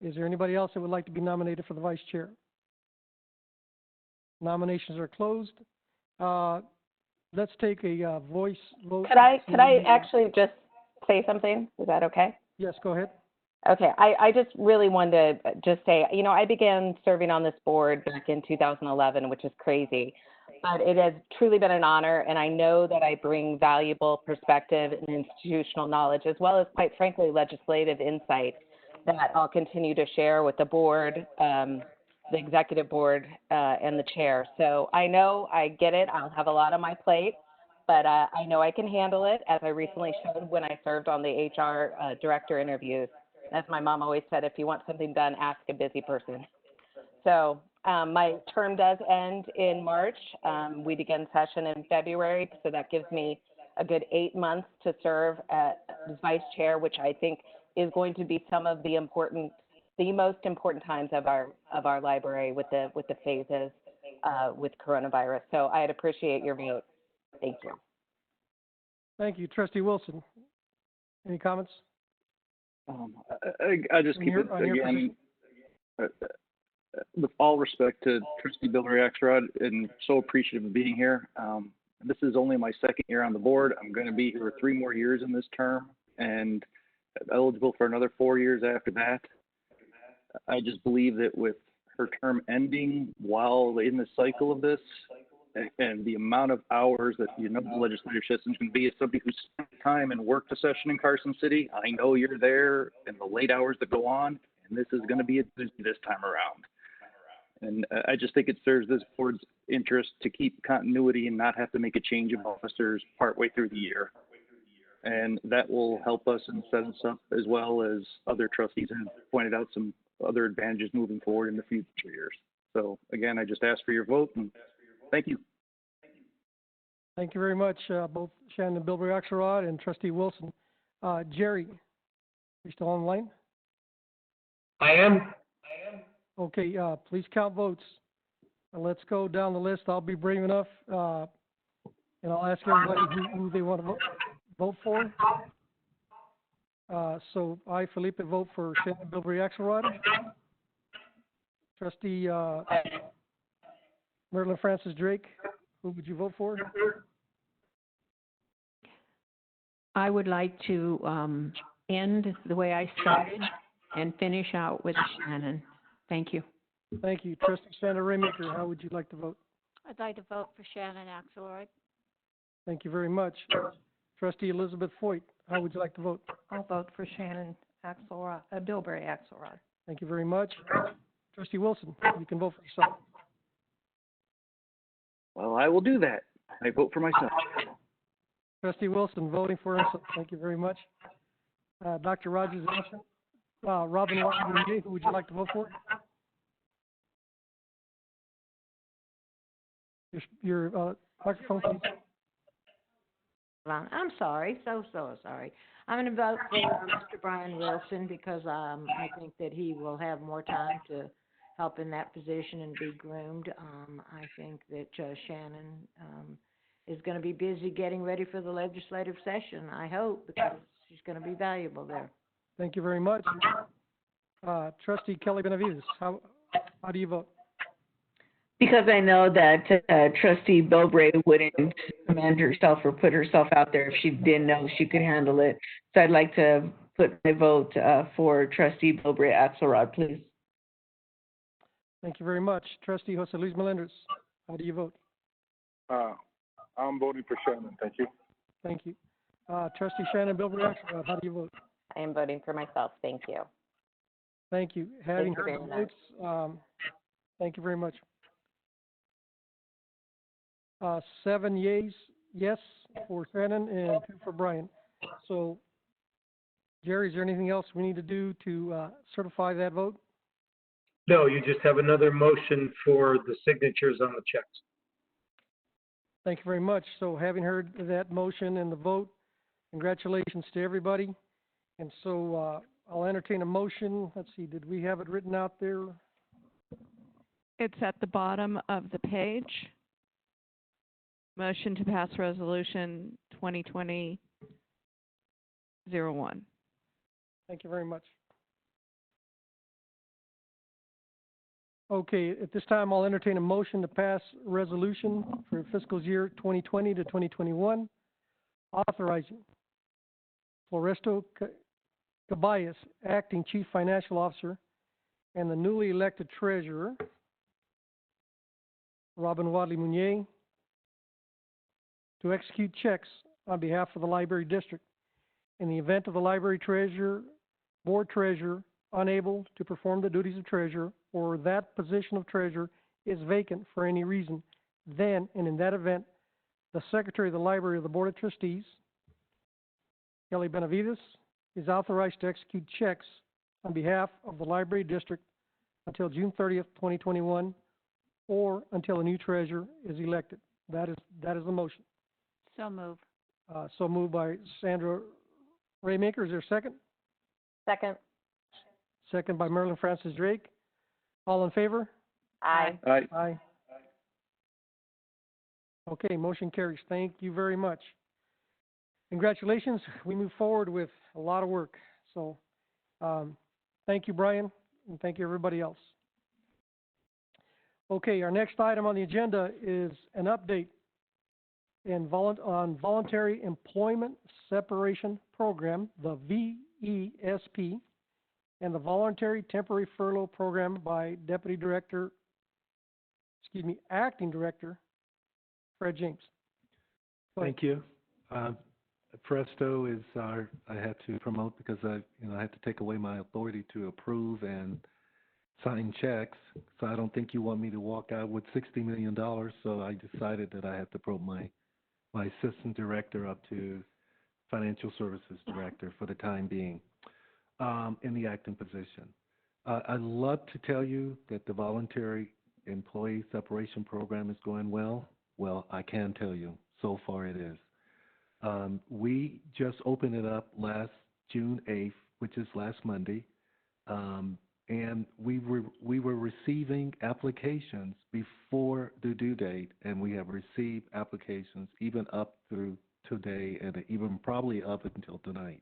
Is there anybody else that would like to be nominated for the vice chair? Nominations are closed. Let's take a voice vote. Could I actually just say something? Is that okay? Yes, go ahead. Okay, I just really wanted to just say, you know, I began serving on this board back in 2011, which is crazy, but it has truly been an honor, and I know that I bring valuable perspective and institutional knowledge, as well as, quite frankly, legislative insight that I'll continue to share with the board, the executive board, and the chair. So I know I get it. I'll have a lot on my plate, but I know I can handle it, as I recently showed when I served on the HR director interviews. As my mom always said, if you want something done, ask a busy person. So my term does end in March. We begin session in February, so that gives me a good 8 months to serve as vice chair, which I think is going to be some of the most important times of our library with the phases with coronavirus. So I'd appreciate your vote. Thank you. Thank you. Trustee Wilson, any comments? I just keep it again, with all respect to Trustee Bildery Axelrod, and so appreciative of being here. This is only my second year on the board. I'm going to be here 3 more years in this term, and eligible for another 4 years after that. I just believe that with her term ending while in the cycle of this, and the amount of hours that the legislative system can be, as somebody who spent time and worked a session in Carson City, I know you're there and the late hours that go on, and this is going to be busy this time around. And I just think it serves this board's interest to keep continuity and not have to make a change of officers partway through the year. And that will help us and set us up, as well as other trustees have pointed out some other advantages moving forward in the future years. So again, I just ask for your vote, and thank you. Thank you very much, both Shannon Bilberry Axelrod and Trustee Wilson. Jerry, you still on the line? I am. Okay, please count votes. Let's go down the list. I'll be brave enough, and I'll ask everybody who they want to vote for. So I, Felipe, vote for Shannon Bilberry Axelrod. Trustee Merlin Francis Drake, who would you vote for? I would like to end the way I started and finish out with Shannon. Thank you. Thank you. Trustee Sandra Raymaker, how would you like to vote? I'd like to vote for Shannon Axelrod. Thank you very much. Trustee Elizabeth Foyt, how would you like to vote? I'll vote for Shannon Axelrod, Bilberry Axelrod. Thank you very much. Trustee Wilson, you can vote for yourself. Well, I will do that. I vote for myself. Trustee Wilson voting for himself. Thank you very much. Dr. Rogers, Robin Washington, who would you like to vote for? Your microphone, please. I'm sorry, so sorry. I'm going to vote for Mr. Brian Wilson because I think that he will have more time to help in that position and be groomed. I think that Shannon is going to be busy getting ready for the legislative session, I hope, because she's going to be valuable there. Thank you very much. Trustee Kelly Benavides, how do you vote? Because I know that Trustee Bilberry wouldn't commend herself or put herself out there if she didn't know she could handle it. So I'd like to put my vote for Trustee Bilberry Axelrod, please. Thank you very much. Trustee Jose Luis Melendez, how do you vote? I'm voting for Shannon. Thank you. Thank you. Trustee Shannon Bilberry Axelrod, how do you vote? I am voting for myself. Thank you. Thank you. Having Thank you heard the very votes, thank you very much. 7 yeas, yes, for Shannon and 2 for Brian. So, Jerry, is there anything else we need to do to certify that vote? No, you just have another motion for the signatures on the checks. Thank you very much. So, having heard that motion and the vote, congratulations to everybody. And so, I'll entertain a motion. Let's see, did we have it written out there? It's at the bottom of the page. Motion to pass resolution 2020-01. Thank you very much. Okay, at this time, I'll entertain a motion to pass resolution for fiscal year 2020 to 2021, authorizing Floresto Caballas, Acting Chief Financial Officer, and the newly elected Treasurer, Robin Wadley Munier, to execute checks on behalf of the Library District in the event of the Library Treasurer, Board Treasurer, unable to perform the duties of Treasurer, or that position of Treasurer is vacant for any reason, then, and in that event, the Secretary of the Library of the Board of Trustees, Kelly Benavides, is authorized to execute checks on behalf of the Library District until June 30th, 2021, or until a new treasurer is elected. That is the motion. So move. So moved by Sandra Raymaker. Is there a second? Second. Second by Marilyn Francis Drake. All in favor? Aye. Aye. Aye. Okay, motion carries. Thank you very much. Congratulations. We move forward with a lot of work. So thank you, Brian, and thank you, everybody else. Okay, our next item on the agenda is an update on Voluntary Employment Separation Program, the VESP, and the Voluntary Temporary Furlough Program by Acting Director Fred James. Thank you. Presto is I had to promote because I had to take away my authority to approve and sign checks. So I don't think you want me to walk out with $60 million. So I decided that I had to promote my assistant director up to financial services director for the time being in the acting position. I'd love to tell you that the voluntary employee separation program is going well. Well, I can tell you, so far it is. We just opened it up last June 8th, which is last Monday, and we were receiving applications before the due date, and we have received applications even up through today and even probably up until tonight.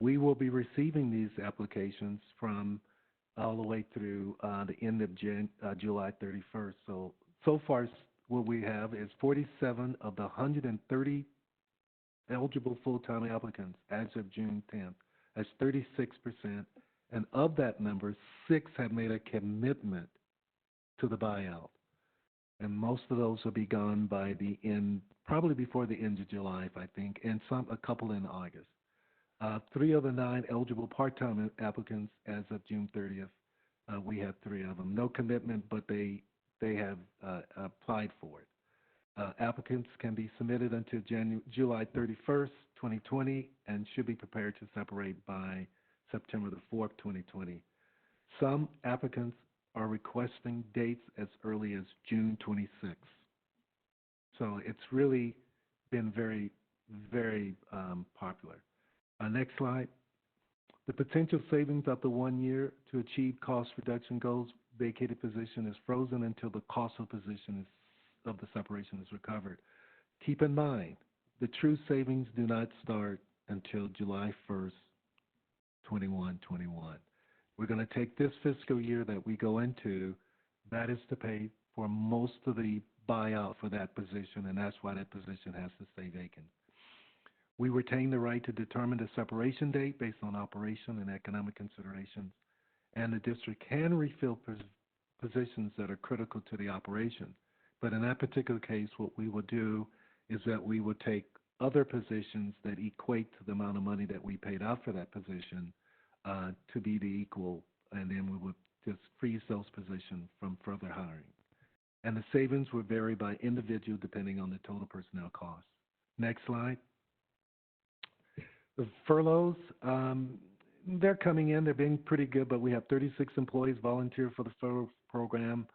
We will be receiving these applications from all the way through the end of July 31st. So far what we have is 47 of the 130 eligible full-time applicants as of June 10th. That's 36%. And of that number, 6 have made a commitment to the buyout. And most of those will be gone by the end, probably before the end of July, I think, and a couple in August. 3 of the 9 eligible part-time applicants as of June 30th, we have 3 of them. No commitment, but they have applied for it. Applicants can be submitted until July 31st, 2020, and should be prepared to separate by September the 4th, 2020. Some applicants are requesting dates as early as June 26th. So it's really been very, very popular. Next slide. The potential savings of the 1 year to achieve cost reduction goals, vacated position is frozen until the cost of position of the separation is recovered. Keep in mind, the true savings do not start until July 1st, 21. We're going to take this fiscal year that we go into, that is to pay for most of the buyout for that position, and that's why that position has to stay vacant. We retain the right to determine the separation date based on operation and economic considerations, and the district can refill positions that are critical to the operation. But in that particular case, what we will do is that we will take other positions that equate to the amount of money that we paid out for that position to be the equal, and then we would just freeze those positions from further hiring. And the savings will vary by individual depending on the total personnel cost. Next slide. The furloughs, they're coming in. They're being pretty good, but we have 36 employees volunteer for the furlough program.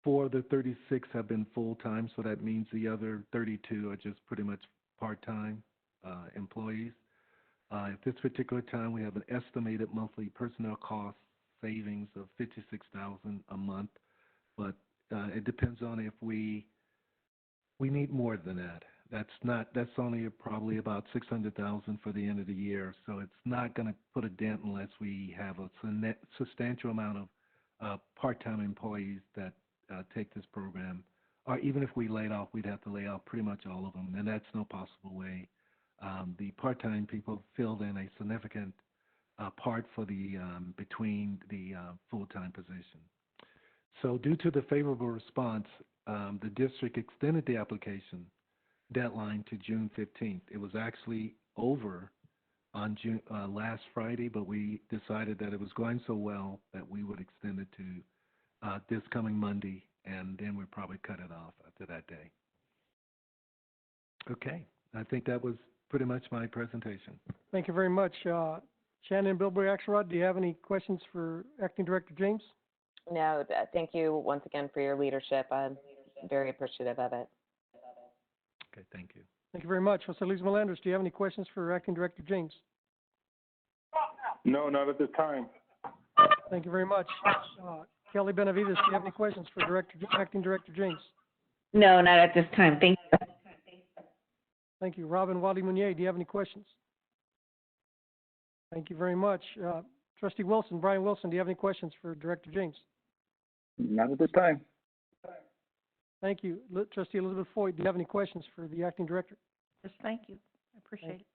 4 of the 36 have been full-time, so that means the other 32 are just pretty much part-time employees. At this particular time, we have an estimated monthly personnel cost savings of $56,000 a month, but it depends on if we need more than that. That's only probably about $600,000 for the end of the year, so it's not going to put a dent unless we have a substantial amount part-time employees that take this program, or even if we laid off, we'd have to lay off pretty much all of them, and that's no possible way. The part-time people filled in a significant part for the between the full-time position. So due to the favorable response, the district extended the application deadline to June 15th. It was actually over on last Friday, but we decided that it was going so well that we would extend it to this coming Monday, and then we'd probably cut it off after that day. Okay, I think that was pretty much my presentation. Thank you very much. Shannon Bilberry-Axelrod, do you have any questions for Acting Director James? No, thank you once again for your leadership. I'm very appreciative of it. Okay, thank you. Thank you very much. Jose Luis Melendez, do you have any questions for Acting Director James? No, not at this time. Thank you very much. Kelly Benavides, do you have any questions for Acting Director James? No, not at this time. Thank you. Thank you. Robin Wadi-Munier, do you have any questions? Thank you very much. Trustee Wilson, Brian Wilson, do you have any questions for Director James? Not at this time. Thank you. Trustee Elizabeth Foy, do you have any questions for the Acting Director? Just thank you. I appreciate it.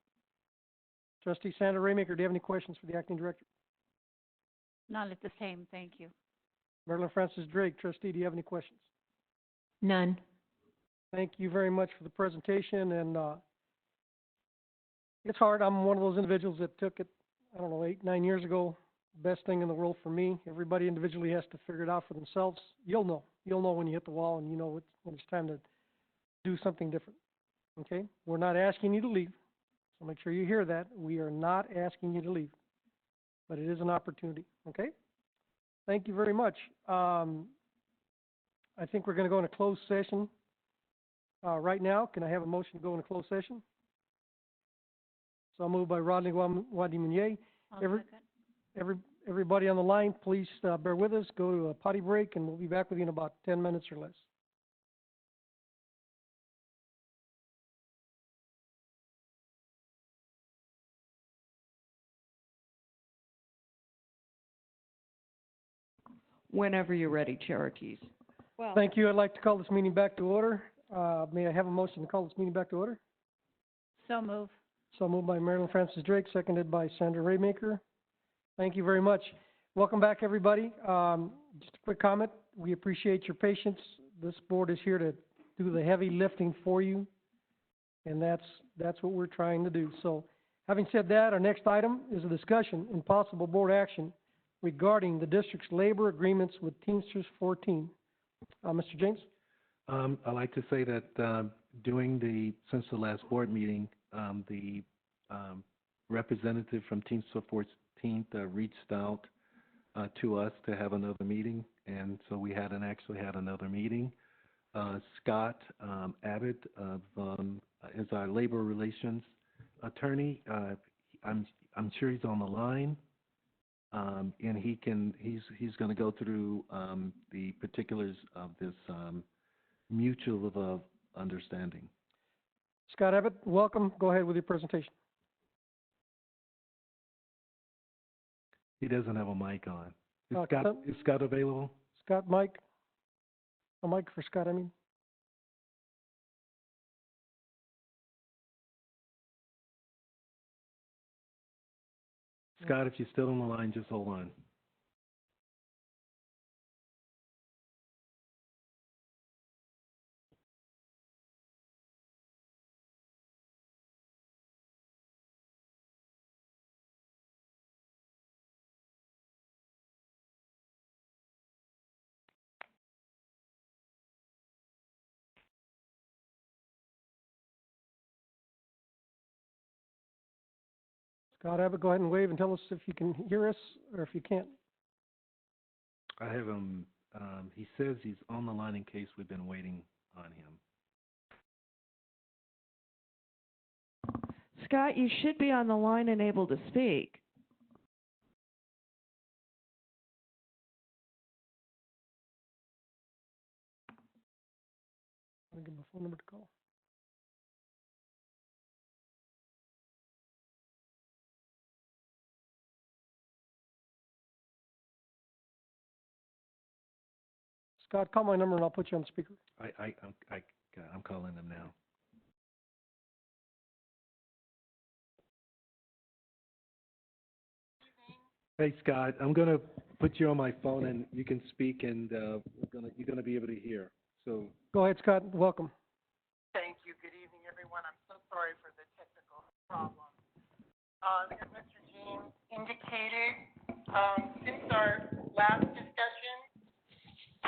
Trustee Sandra Raymaker, do you have any questions for the Acting Director? Not at the same, thank you. Marilyn Francis Drake, Trustee, do you have any questions? None. Thank you very much for the presentation, and it's hard. I'm one of those individuals that took it, 8, 9 years ago. Best thing in the world for me. Everybody individually has to figure it out for themselves. You'll know. You'll know when you hit the wall, and you know when it's time to do something different. Okay? We're not asking you to leave, so make sure you hear that. We are not asking you to leave, but it is an opportunity. Okay? Thank you very much. I think we're going to go into closed session right now. Can I have a motion to go into closed session? So I'll move by Rodney Wadi-Munier. Everybody on the line, please bear with us. Go to a potty break, and we'll be back with you in about 10 minutes or less. Whenever you're ready, Cherokees. Well, Thank you. I'd like to call this meeting back to order. May I have a motion to call this meeting back to order? So move. So moved by Marilyn Francis Drake, seconded by Sandra Raymaker. Thank you very much. Welcome back, everybody. Just a quick comment. We appreciate your patience. This board is here to do the heavy lifting for you, and that's what we're trying to do. So, having said that, our next item is a discussion and possible board action regarding the district's labor agreements with Teamsters 14. Mr. James? I'd like to say that since the last board meeting, the representative from Teamsters 14 reached out to us to have another meeting, and so we actually had another meeting. Scott Abbott is our labor relations attorney. I'm sure he's on the line, and he's going to go through the particulars of this mutual understanding. Scott Abbott, welcome. Go ahead with your presentation. He doesn't have a mic on. Is Scott available? Scott, mic? A mic for Scott, I mean. Scott, if you're still on the line, just hold on. Scott Abbott, go ahead and wave and tell us if you can hear us or if you can't. I have him. He says he's on the line in case we've been waiting on him. Scott, you should be on the line and able to speak. I'll give him a phone number to call. Scott, call my number and I'll put you on speaker. I'm calling them now. Hey, Scott, I'm gonna put you on my phone and you can speak and, you're gonna be able to hear, so. Go ahead, Scott, welcome. Thank you. Good evening, everyone. I'm so sorry for the technical problem. As Mr. James indicated, since our last discussion,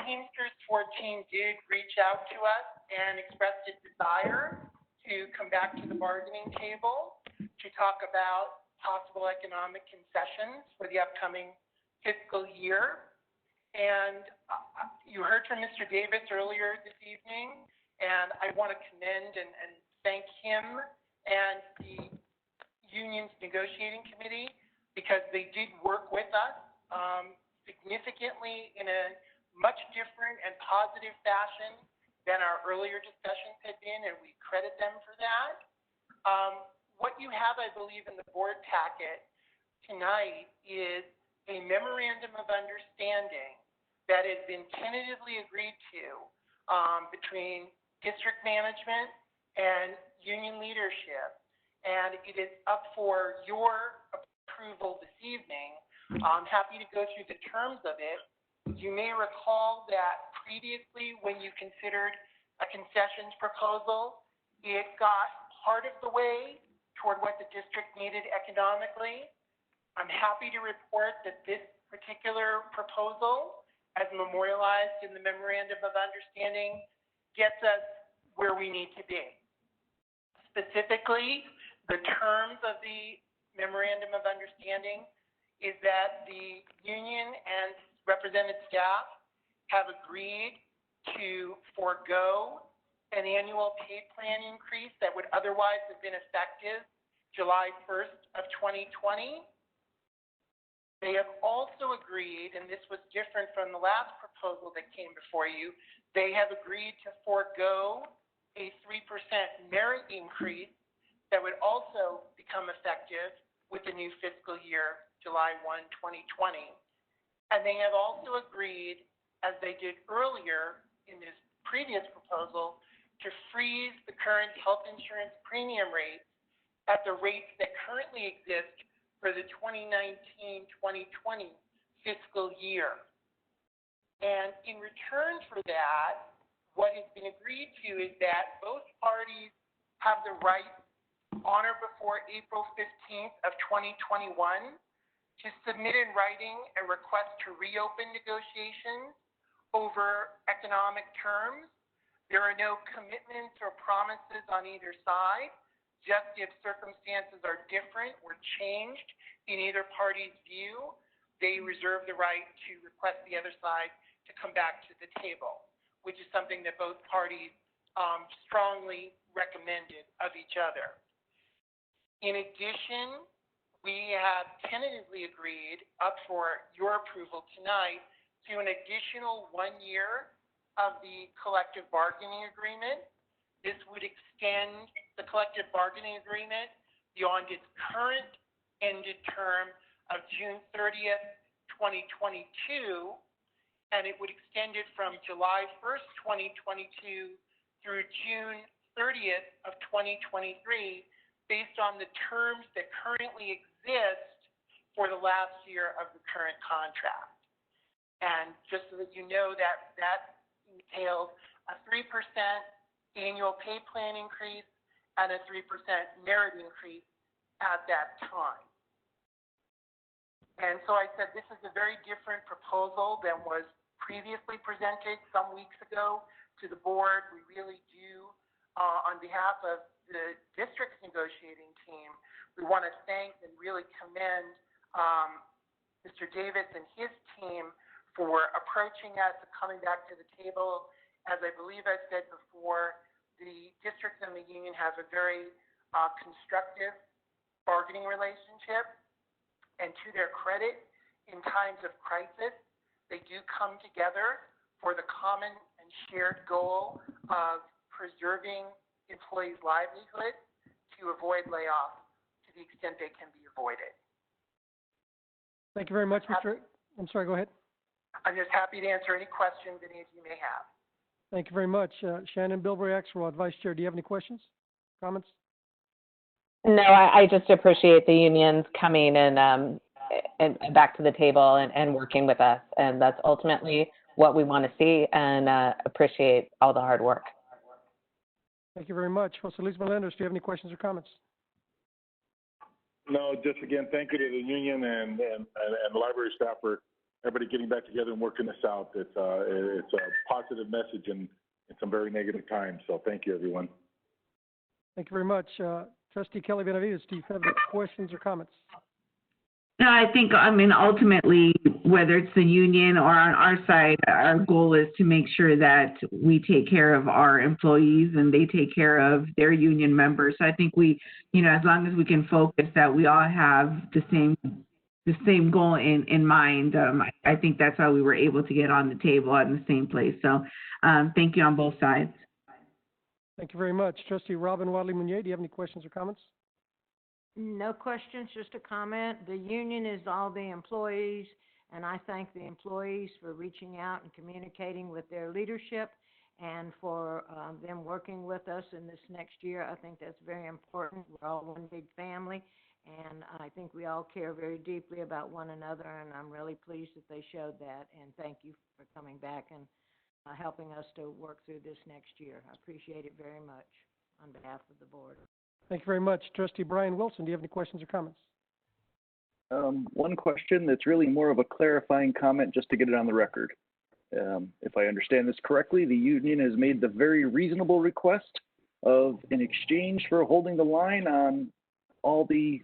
Teamsters 14 did reach out to us and expressed its desire to come back to the bargaining table to talk about possible economic concessions for the upcoming fiscal year. And you heard from Mr. Davis earlier this evening, and I want to commend and thank him and the union's negotiating committee because they did work with us significantly in a much different and positive fashion than our earlier discussions had been, and we credit them for that. What you have, I believe, in the board packet tonight is a memorandum of understanding that has been tentatively agreed to between district management and union leadership, and it is up for your approval this evening. I'm happy to go through the terms of it. You may recall that previously when you considered a concessions proposal, it got part of the way toward what the district needed economically. I'm happy to report that this particular proposal, as memorialized in the Memorandum of Understanding, gets us where we need to be. Specifically, the terms of the Memorandum of Understanding is that the union and represented staff have agreed to forego an annual pay plan increase that would otherwise have been effective July 1st of 2020. They have also agreed, and this was different from the last proposal that came before you, they have agreed to forego a 3% merit increase that would also become effective with the new fiscal year, July 1, 2020. And they have also agreed, as they did earlier in this previous proposal, to freeze the current health insurance premium rates at the rates that currently exist for the 2019-2020 fiscal year. And in return for that, what has been agreed to is that both parties have the right on or before April 15th of 2021 to submit in writing a request to reopen negotiations over economic terms. There are no commitments or promises on either side, just if circumstances are different or changed in either party's view, they reserve the right to request the other side to come back to the table, which is something that both parties strongly recommended of each other. In addition, we have tentatively agreed, up for your approval tonight, to an additional 1 year of the collective bargaining agreement. This would extend the collective bargaining agreement beyond its current ended term of June 30th, 2022, and it would extend it from July 1st, 2022 through June 30th of 2023 based on the terms that currently exist for the last year of the current contract. And just so that you know, that entails a 3% annual pay plan increase and a 3% merit increase at that time. And so I said this is a very different proposal than was previously presented some weeks ago to the board. We really do, on behalf of the district's negotiating team, we want to thank and really commend Mr. Davis and his team for approaching us and coming back to the table. As I believe I've said before, the district and the union have a very constructive bargaining relationship, and to their credit, in times of crisis, they do come together for the common and shared goal of preserving employees' livelihood to avoid layoffs to the extent they can be avoided. Thank you very much, Mr. I'm sorry, go ahead. I'm just happy to answer any questions any of you may have. Thank you very much. Shannon Bilberry Axelrod, Vice Chair, do you have any questions, comments? No, I just appreciate the unions coming and back to the table and working with us. And that's ultimately what we want to see, and appreciate all the hard work. Thank you very much. Jose Luis Melendez, do you have any questions or comments? No, just again, thank you to the union and the library staff for everybody getting back together and working this out. It's a positive message in some very negative times. So thank you, everyone. Thank you very much. Trustee Kelly Benavides, do you have any questions or comments? No, I think, ultimately, whether it's the union or on our side, our goal is to make sure that we take care of our employees and they take care of their union members. So I think we, as long as we can focus that we all have the same goal in mind, I think that's why we were able to get on the table in the same place. So thank you on both sides. Thank you very much. Trustee Robin Wadley Munier, do you have any questions or comments? No questions, just a comment. The union is all the employees, and I thank the employees for reaching out and communicating with their leadership and for them working with us in this next year. I think that's very important. We're all one big family, and I think we all care very deeply about one another, and I'm really pleased that they showed that, and thank you for coming back and helping us to work through this next year. I appreciate it very much on behalf of the board. Thank you very much. Trustee Brian Wilson, do you have any questions or comments? One question that's really more of a clarifying comment just to get it on the record. If I understand this correctly, the union has made the very reasonable request of, in exchange for holding the line on all the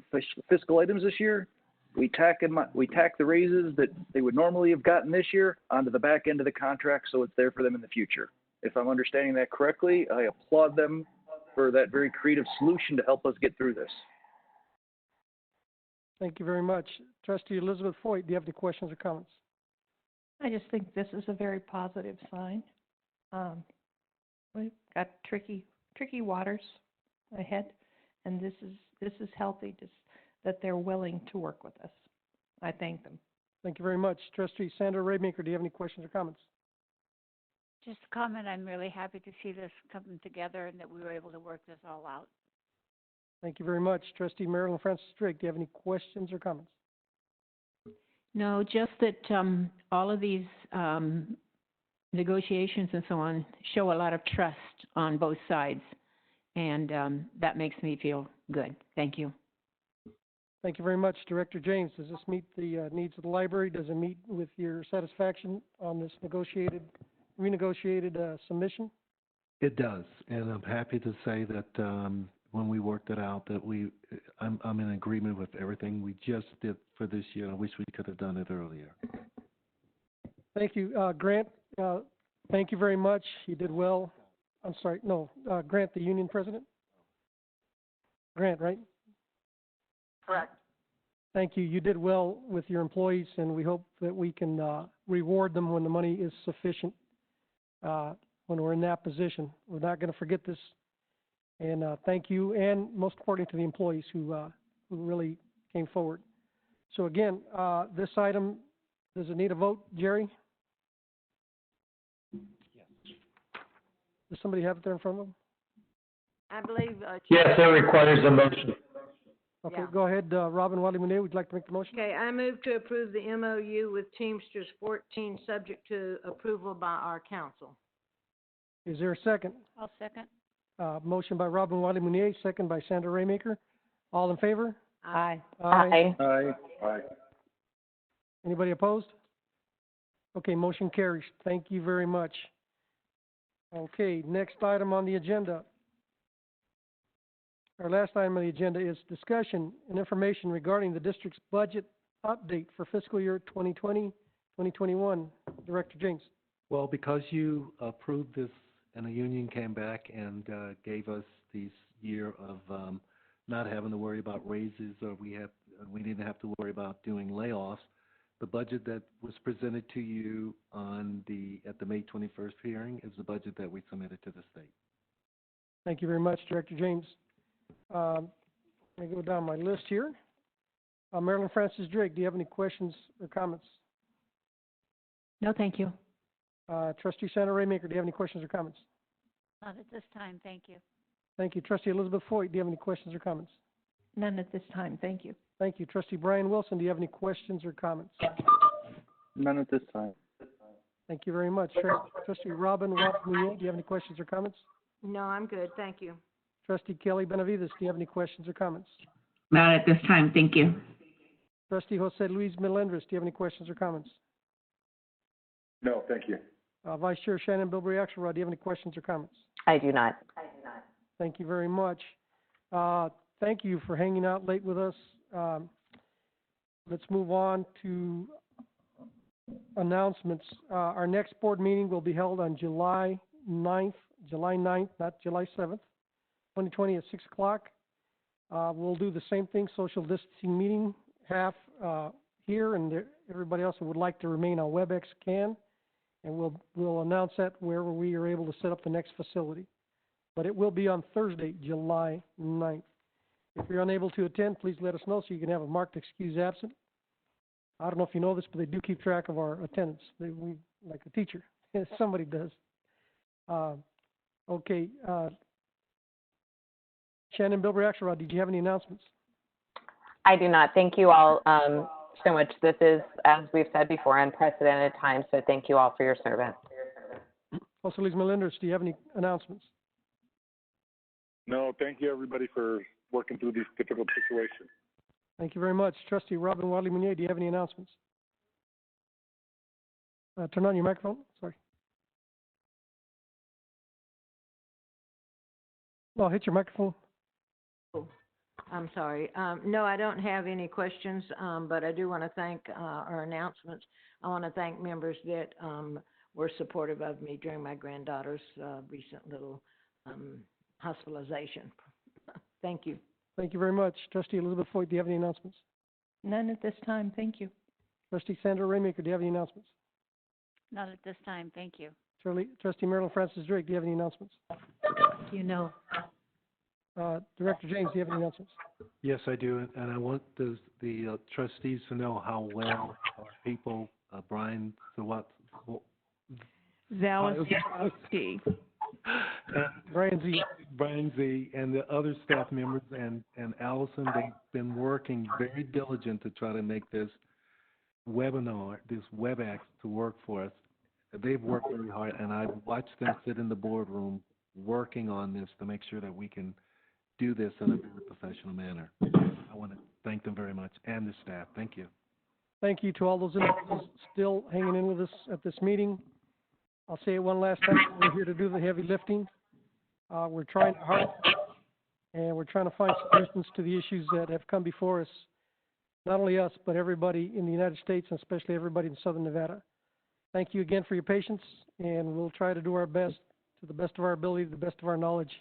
fiscal items this year, we tack the raises that they would normally have gotten this year onto the back end of the contract, so it's there for them in the future. If I'm understanding that correctly, I applaud them for that very creative solution to help us get through this. Thank you very much. Trustee Elizabeth Foyt, do you have any questions or comments? I just think this is a very positive sign. We've got tricky waters ahead, and this is healthy that they're willing to work with us. I thank them. Thank you very much. Trustee Sandra Raymaker, do you have any questions or comments? Just a comment, I'm really happy to see this coming together and that we were able to work this all out. Thank you very much. Trustee Marilyn Francis Drake, do you have any questions or comments? No, just that all of these negotiations and so on show a lot of trust on both sides, and that makes me feel good. Thank you. Thank you very much. Director James, does this meet the needs of the library? Does it meet with your satisfaction on this renegotiated submission? It does, and I'm happy to say that when we worked it out, that I'm in agreement with everything we just did for this year. I wish we could have done it earlier. Thank you. Grant, thank you very much. You did well. I'm sorry, no, Grant, the union president? Grant, right? Correct. Thank you. You did well with your employees, and we hope that we can reward them when the money is sufficient, when we're in that position. We're not going to forget this. And thank you, and most importantly to the employees who really came forward. So again, this item, does it need a vote, Jerry? Yes. Does somebody have it there in front of them? I believe. Yes, that requires a motion. Okay, Yeah. Go ahead, Robin Wadley Munier, would you like to make the motion? Okay, I move to approve the MOU with Teamsters 14, subject to approval by our council. Is there a second? I'll second. Motion by Robin Wadley Munier, second by Sandra Raymaker. All in favor? Aye. Aye. Aye. Aye. Anybody opposed? Okay, motion carries. Thank you very much. Okay, next item on the agenda. Our last item on the agenda is discussion and information regarding the district's budget update for fiscal year 2020-2021. Director James. Well, because you approved this and the union came back and gave us this year of not having to worry about raises, or we didn't have to worry about doing layoffs, the budget that was presented to you at the May 21st hearing is the budget that we submitted to the state. Thank you very much, Director James. Let me go down my list here. Marilyn Francis Drake, do you have any questions or comments? No, thank you. Trustee Sandra Raymaker, do you have any questions or comments? Not at this time, thank you. Thank you. Trustee Elizabeth Foyt, do you have any questions or comments? None at this time, thank you. Thank you. Trustee Brian Wilson, do you have any questions or comments? None at this time. Thank you very much. Trustee Robin Watt-Muñoz, do you have any questions or comments? No, I'm good, thank you. Trustee Kelly Benavides, do you have any questions or comments? Not at this time, thank you. Trustee Jose Luis Melendres, do you have any questions or comments? No, thank you. Vice Chair Shannon Bilbrey Axelrod, do you have any questions or comments? I do not. Thank you very much. Thank you for hanging out late with us. Let's move on to announcements. Our next board meeting will be held on July 9th, not July 7th, 2020 at 6 o'clock. We'll do the same thing, social distancing meeting, half here, and everybody else who would like to remain on WebEx can. And we'll announce that wherever we are able to set up the next facility. But it will be on Thursday, July 9th. If you're unable to attend, please let us know so you can have a marked excuse absent. I don't know if you know this, but they do keep track of our attendance. We like a teacher. Somebody does. Okay. Shannon Bilbrey Axelrod, did you have any announcements? I do not. Thank you all so much. This is, as we've said before, unprecedented time, so thank you all for your service. Jose Luis Melendres, do you have any announcements? No, thank you, everybody, for working through this difficult situation. Thank you very much. Trustee Robin Watley-Muñoz, do you have any announcements? Turn on your microphone. Sorry. No, hit your microphone. I'm sorry. No, I don't have any questions, but I do want to thank our announcements. I want to thank members that were supportive of me during my granddaughter's recent little hospitalization. Thank you. Thank you very much. Trustee Elizabeth Foyt, do you have any announcements? None at this time, thank you. Trustee Sandra Raymaker, do you have any announcements? Not at this time, thank you. Trustee Marilyn Francis Drake, do you have any announcements? You know. Director James, do you have any announcements? Yes, I do, and I want the trustees to know how well our people, Brian Zawadzki. Brian Z, and the other staff members, and Allison, they've been working very diligent to try to make this webinar, this WebEx, to work for us. They've worked very hard, and I've watched them sit in the boardroom working on this to make sure that we can do this in a very professional manner. I want to thank them very much, and the staff. Thank you. Thank you to all those individuals still hanging in with us at this meeting. I'll say it one last time. We're here to do the heavy lifting. We're trying hard, and we're trying to find solutions to the issues that have come before us. Not only us, but everybody in the United States, and especially everybody in Southern Nevada. Thank you again for your patience, and we'll try to do our best, to the best of our ability, to the best of our knowledge.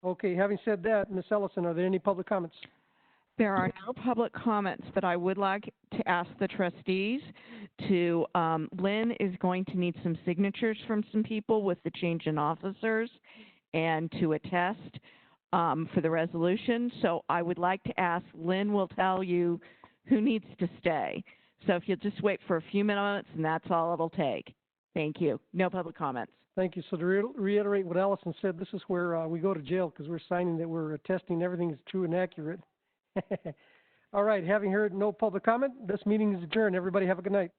Okay, having said that, Ms. Ellison, are there any public comments? There are no public comments, but I would like to ask the trustees to, Lynn is going to need some signatures from some people with the change in officers and to attest for the resolution. So I would like to ask, Lynn will tell you who needs to stay. So if you'll just wait for a few minutes, and that's all it'll take. Thank you. No public comments. Thank you. So to reiterate what Allison said, this is where we go to jail because we're signing that we're attesting everything is true and accurate. All right. Having heard no public comment, this meeting is adjourned. Everybody have a good night.